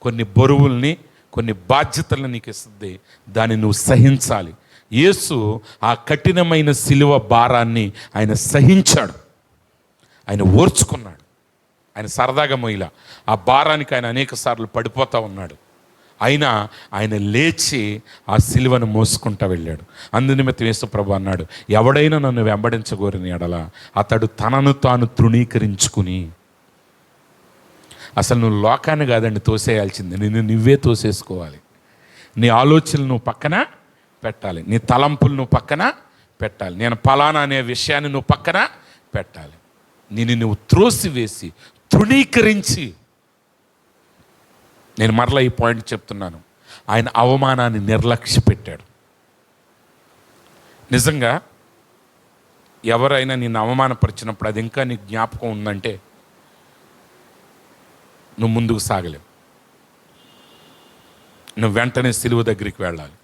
Speaker 1: కొన్ని బరువుల్ని, కొన్ని బాధ్యతలను నీకు ఇస్తుంది. దాన్ని నువ్వు సహించాలి. యేసు ఆ కఠినమైన సిలువ భారాన్ని ఆయన సహించాడు, ఆయన ఓర్చుకున్నాడు. ఆయన సరదాగా మొయ్యలా, ఆ భారానికి ఆయన అనేక సార్లు పడిపోతూ ఉన్నాడు. అయినా ఆయన లేచి ఆ సిలువను మోసుకుంటూ వెళ్ళాడు. అందునిమిత్తం యేసు ప్రభు అన్నాడు, ఎవడైనా నన్ను వెంబడించగోరిన ఎడల అతడు తనను తాను తృణీకరించుకుని. అసలు నువ్వు లోకాన్ని కాదండి తోసేయాల్సింది, నిన్ను నువ్వే తోసేసుకోవాలి. నీ ఆలోచనలు నువ్వు పక్కన పెట్టాలి, నీ తలంపులు నువ్వు పక్కన పెట్టాలి, నేను ఫలానా అనే విషయాన్ని నువ్వు పక్కన పెట్టాలి. నిన్ను నువ్వు త్రోసివేసి తృణీకరించి. నేను మరలా ఈ పాయింట్ చెప్తున్నాను, ఆయన అవమానాన్ని నిర్లక్ష్య పెట్టాడు. నిజంగా ఎవరైనా నిన్ను అవమానపరిచినప్పుడు అది ఇంకా నీకు జ్ఞాపకం ఉందంటే నువ్వు ముందుకు సాగలేవు. నువ్వు వెంటనే సిలువ దగ్గరికి వెళ్ళాలి,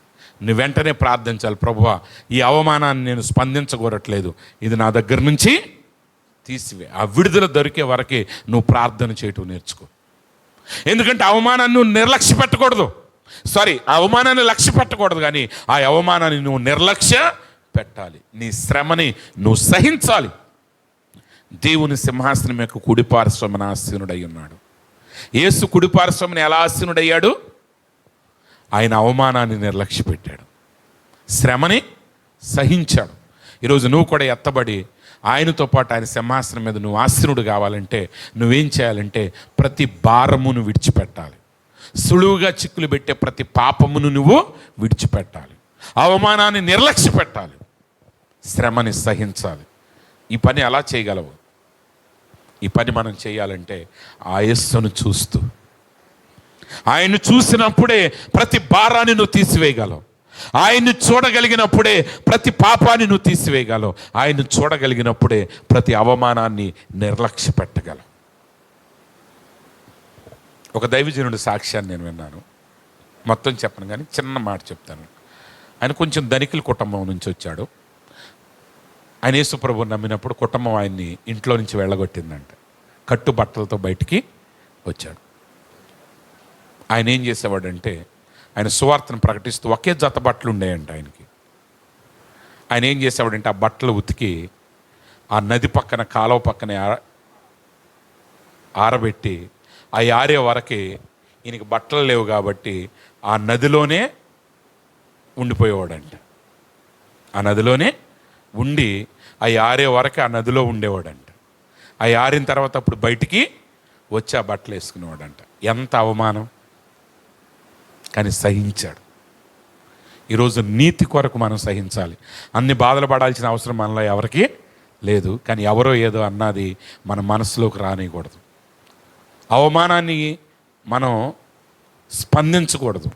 Speaker 1: నువ్వు వెంటనే ప్రార్థించాలి, ప్రభువా ఈ అవమానాన్ని నేను స్పందించకూడట్లేదు, ఇది నా దగ్గర నుంచి తీసివే. ఆ విడుదల దొరికే వరకే నువ్వు ప్రార్థన చేయటం నేర్చుకో. ఎందుకంటే అవమానాన్ని నువ్వు నిర్లక్ష్య పెట్టకూడదు, ఆ అవమానాన్ని లక్ష్య పెట్టకూడదు, కానీ ఆ అవమానాన్ని నువ్వు నిర్లక్ష్య పెట్టాలి. నీ శ్రమని నువ్వు సహించాలి. దేవుని సింహాసనం యొక్క కుడిపార్శ్వమున ఆసీనుడై ఉన్నాడు. యేసు కుడిపార్శ్వమున ఎలా ఆసీనుడయ్యాడు? ఆయన అవమానాన్ని నిర్లక్ష్య పెట్టాడు, శ్రమని సహించాడు. ఈరోజు నువ్వు కూడా ఎత్తబడి ఆయనతో పాటు ఆయన సింహాసనం మీద నువ్వు ఆసీనుడు కావాలంటే నువ్వేం చేయాలంటే ప్రతి భారమును విడిచిపెట్టాలి. సులువుగా చిక్కులు పెట్టే ప్రతి పాపమును నువ్వు విడిచిపెట్టాలి, అవమానాన్ని నిర్లక్ష్య పెట్టాలి, శ్రమని సహించాలి. ఈ పని ఎలా చేయగలవు? ఈ పని మనం చేయాలంటే ఆ యేసును చూస్తూ, ఆయన్ని చూసినప్పుడే ప్రతి భారాన్ని నువ్వు తీసివేయగలవు. ఆయన్ని చూడగలిగినప్పుడే ప్రతి పాపాన్ని నువ్వు తీసివేయగలవు. ఆయన్ని చూడగలిగినప్పుడే ప్రతి అవమానాన్ని నిర్లక్ష్య పెట్టగలవు. ఒక దైవజనుడి సాక్ష్యాన్ని నేను విన్నాను, మొత్తం చెప్పను కానీ చిన్న మాట చెప్తాను. ఆయన కొంచెం ధనికుల కుటుంబం నుంచి వచ్చాడు. ఆయన యేసు ప్రభువుని నమ్మినప్పుడు కుటుంబం ఆయన్ని ఇంట్లో నుంచి వెళ్ళగొట్టిందంట. కట్టుబట్టలతో బయటికి వచ్చాడు. ఆయన ఏం చేసేవాడంటే ఆయన సువార్తను ప్రకటిస్తూ ఒకే జత బట్టలు ఉండేయంట ఆయనకి. ఆయన ఏం చేసేవాడంటే ఆ బట్టలు ఉతికి ఆ నది పక్కన కాలువ పక్కన ఆరబెట్టి ఆ ఆరే వరకే ఈయనకి బట్టలు లేవు కాబట్టి ఆ నదిలోనే ఉండిపోయేవాడంట. ఆ నదిలోనే ఉండి ఆ ఆరే వరకు ఆ నదిలో ఉండేవాడంట. ఆ ఆరిన తర్వాత అప్పుడు బయటికి వచ్చి ఆ బట్టలు వేసుకునేవాడంట. ఎంత అవమానం! కానీ సహించాడు. ఈరోజు నీతి కొరకు మనం సహించాలి. అన్ని బాధలు పడాల్సిన అవసరం మనలో ఎవరికి లేదు, కానీ ఎవరో ఏదో అన్నది మన మనసులోకి రానియకూడదు. అవమానాన్ని మనం స్పందించకూడదు,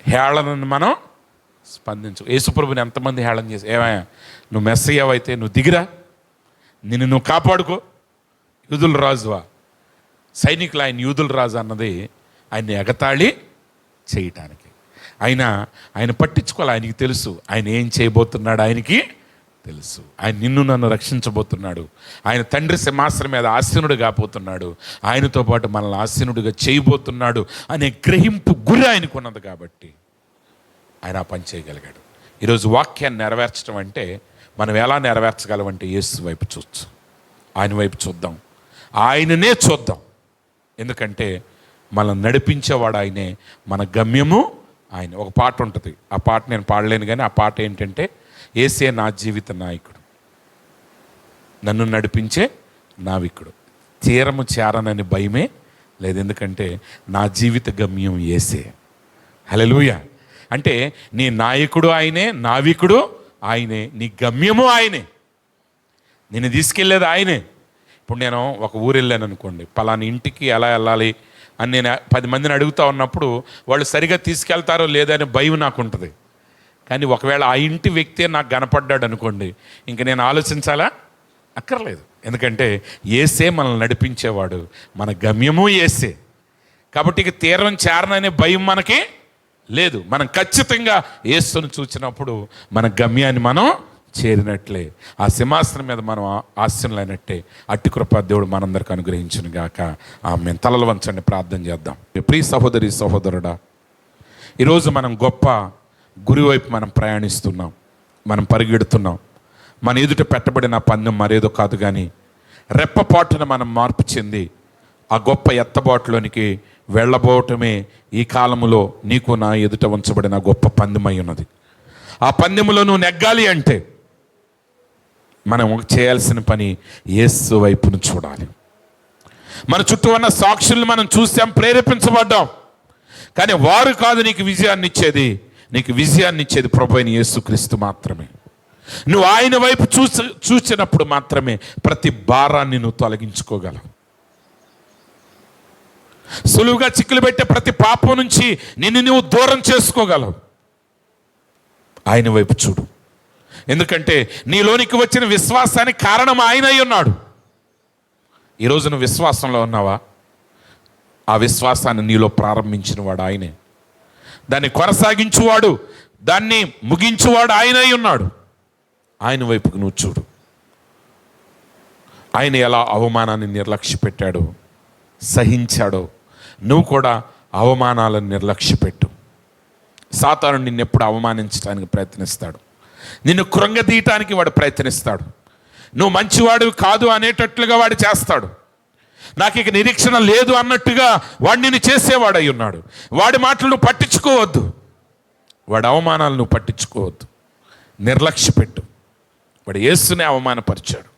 Speaker 1: హేళనను మనం యేసుప్రభుని ఎంతమంది హేళన చేసి, ఏమయ్యా నువ్వు మెస్సయ్యవైతే నువ్వు దిగిరా, నిన్ను నువ్వు కాపాడుకో, యూదుల రాజువా, సైనికులు ఆయన యూదుల రాజు అన్నది ఆయన్ని ఎగతాళి చేయటానికి. ఆయన పట్టించుకోవాలి. ఆయనకి తెలుసు ఆయన ఏం చేయబోతున్నాడు, ఆయనకి తెలుసు. ఆయన నిన్ను నన్ను రక్షించబోతున్నాడు. ఆయన తండ్రి సింహాసనం మీద ఆసీనుడు కాబోతున్నాడు. ఆయనతో పాటు మనల్ని ఆసీనుడిగా చేయబోతున్నాడు అనే గ్రహింపు గురి ఆయనకు ఉన్నది కాబట్టి ఆయన ఆ పని చేయగలిగాడు. ఈరోజు వాక్యాన్ని నెరవేర్చడం అంటే మనం ఎలా నెరవేర్చగలమంటే యేసు వైపు చూచ్చు, ఆయన వైపు చూద్దాం, ఆయననే చూద్దాం. ఎందుకంటే మనం నడిపించేవాడు ఆయనే, మన గమ్యము ఆయన. ఒక పాట ఉంటుంది, ఆ పాట నేను పాడలేను కానీ ఆ పాట ఏంటంటే, యేసే నా జీవిత నాయకుడు, నన్ను నడిపించే నావికుడు, తీరము చేరనని భయమే లేదు, ఎందుకంటే నా జీవిత గమ్యం యేసే. హల్లెలూయా. అంటే నీ నాయకుడు ఆయనే, నావికుడు ఆయనే, నీ గమ్యము ఆయనే, నిన్ను తీసుకెళ్ళేది ఆయనే. ఇప్పుడు నేను ఒక ఊరు వెళ్ళాను అనుకోండి, పలానా ఇంటికి ఎలా వెళ్ళాలి అని నేను 10 మందిని అడుగుతూ ఉన్నప్పుడు వాళ్ళు సరిగా తీసుకెళ్తారో లేదని భయం నాకు ఉంటుంది. కానీ ఒకవేళ ఆ ఇంటి వ్యక్తే నాకు కనపడ్డాడు అనుకోండి, ఇంక నేను ఆలోచించాలా? అక్కర్లేదు. ఎందుకంటే యేసే మనల్ని నడిపించేవాడు, మన గమ్యము యేసే. కాబట్టి ఇక తీరం చేరననే భయం మనకి లేదు. మనం ఖచ్చితంగా యేసును చూసినప్పుడు మన గమ్యాన్ని మనం చేరినట్లే, ఆ సింహాసనం మీద మనం ఆశీనులైనట్టే. అట్టి కృప దేవుడు మనందరికి అనుగ్రహించును గాక. ఆమేన్. తలలు వంచండి, ప్రార్థన చేద్దాం. ప్రియ సహోదరి సహోదరుడా, ఈరోజు మనం గొప్ప గురి వైపు మనం ప్రయాణిస్తున్నాం, మనం పరిగెడుతున్నాం. మన ఎదుట పెట్టబడిన పందెం మరేదో కాదు కానీ రెప్పపాటున మనం మార్పు చెంది ఆ గొప్ప ఎత్తబాటులోనికి వెళ్ళబోవటమే ఈ కాలములో నీకు నా ఎదుట ఉంచబడిన గొప్ప పందెమై ఉన్నది. ఆ పందెములో నువ్వు నెగ్గాలి అంటే మనం చేయాల్సిన పని యేసు వైపును చూడాలి. మన చుట్టూ ఉన్న సాక్షుల్ని మనం చూసాం, ప్రేరేపించబడ్డాం, కానీ వారు కాదు నీకు విజయాన్ని ఇచ్చేది. నీకు విజయాన్ని ఇచ్చేది ప్రభు అయిన యేసుక్రీస్తు మాత్రమే. నువ్వు ఆయన వైపు చూసినప్పుడు మాత్రమే ప్రతి భారాన్ని నువ్వు తొలగించుకోగలవు. సులువుగా చిక్కులు పెట్టే ప్రతి పాపం నుంచి నిన్ను నువ్వు దూరం చేసుకోగలవు. ఆయన వైపు చూడు, ఎందుకంటే నీలోనికి వచ్చిన విశ్వాసానికి కారణం ఆయన అయి ఉన్నాడు. ఈరోజు నువ్వు విశ్వాసంలో ఉన్నావా? ఆ విశ్వాసాన్ని నీలో ప్రారంభించిన వాడు ఆయనే, దాన్ని కొనసాగించువాడు, దాన్ని ముగించువాడు ఆయన అయి ఉన్నాడు. ఆయన వైపుకు నువ్వు చూడు. ఆయన ఎలా అవమానాన్ని నిర్లక్ష్య పెట్టాడో, సహించాడో, నువ్వు కూడా అవమానాలను నిర్లక్ష్య పెట్టు. సాతాను నిన్ను ఎప్పుడు అవమానించడానికి ప్రయత్నిస్తాడు, నిన్ను కృంగదీయటానికి వాడు ప్రయత్నిస్తాడు. నువ్వు మంచివాడు కాదు అనేటట్లుగా వాడు చేస్తాడు. నాకు ఇక నిరీక్షణ లేదు అన్నట్టుగా వాడు నిన్ను చేసేవాడు అయి ఉన్నాడు. వాడి మాటలు నువ్వు పట్టించుకోవద్దు, వాడి అవమానాలు నువ్వు పట్టించుకోవద్దు, నిర్లక్ష్య పెట్టు. వాడు యేసునే అవమానపరిచాడు,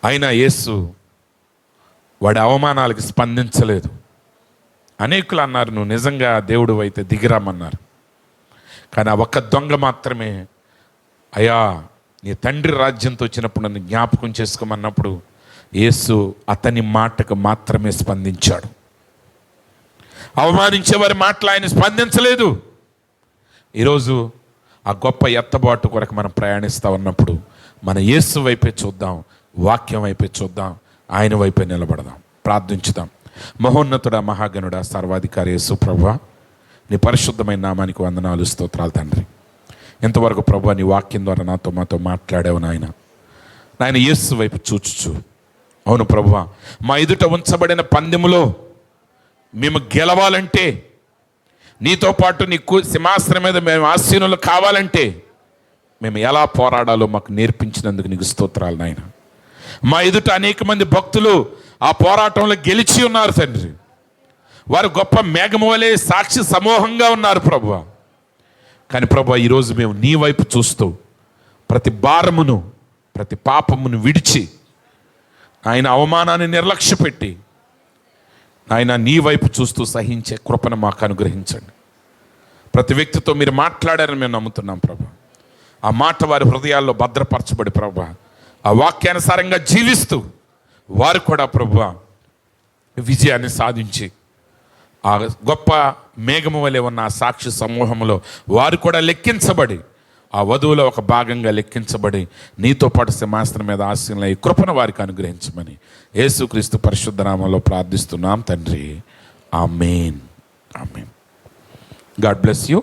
Speaker 1: అయినా యేసు వాడి అవమానాలకి స్పందించలేదు. అనేకులు అన్నారు, నువ్వు నిజంగా దేవుడు అయితే దిగిరామన్నారు. కానీ ఆ ఒక్క దొంగ మాత్రమే, అయ్యా నీ తండ్రి రాజ్యంతో వచ్చినప్పుడు నన్ను జ్ఞాపకం చేసుకోమన్నప్పుడు యేసు అతని మాటకు మాత్రమే స్పందించాడు. అవమానించే వారి మాటలు ఆయన స్పందించలేదు. ఈరోజు ఆ గొప్ప ఎత్తబాటు కొరకు మనం ప్రయాణిస్తూ ఉన్నప్పుడు మన యేసు వైపే చూద్దాం, వాక్యం వైపే చూద్దాం, ఆయన వైపే నిలబడదాం. ప్రార్థించుదాం. మహోన్నతుడా, మహాగణుడా, సర్వాధికారి యేసు ప్రభువా, నీ పరిశుద్ధమైన నామానికి వందనాలు, స్తోత్రాలు తండ్రి. ఇంతవరకు ప్రభువా నీ వాక్యం ద్వారా మాతో మాట్లాడావు నాయన. నాయన యేసు వైపు చూచుచు, అవును ప్రభువా, మా ఎదుట ఉంచబడిన పందెములో మేము గెలవాలంటే, నీతో పాటు నీ సింహాసనం మీద మేము ఆసీనులు కావాలంటే మేము ఎలా పోరాడాలో మాకు నేర్పించినందుకు నీకు స్తోత్రాలు నాయన. మా ఎదుట అనేక మంది భక్తులు ఆ పోరాటంలో గెలిచి ఉన్నారు తండ్రి. వారు గొప్ప మేఘము వలె సాక్షి సమూహంగా ఉన్నారు ప్రభువా. కానీ ప్రభువా, ఈరోజు మేము నీ వైపు చూస్తూ ప్రతి భారమును, ప్రతి పాపమును విడిచి ఆయన అవమానాన్ని నిర్లక్ష్య పెట్టి ఆయన నీ వైపు చూస్తూ సహించే కృపను మాకు అనుగ్రహించండి. ప్రతి వ్యక్తితో మీరు మాట్లాడారని మేము నమ్ముతున్నాం ప్రభు. ఆ మాట వారి హృదయాల్లో భద్రపరచబడి ప్రభు, ఆ వాక్యానుసారంగా జీవిస్తూ వారు కూడా ప్రభు విజయాన్ని సాధించి ఆ గొప్ప మేఘము వలె ఉన్న ఆ సాక్షి సమూహంలో వారు కూడా లెక్కించబడి, ఆ వధువులో ఒక భాగంగా లెక్కించబడి నీతో పాటు సింహాసనం మీద ఆశీనులై కృపను వారికి అనుగ్రహించమని యేసుక్రీస్తు పరిశుద్ధ నామములో ప్రార్థిస్తున్నాం తండ్రి. ఆమేన్, ఆమేన్. God bless you.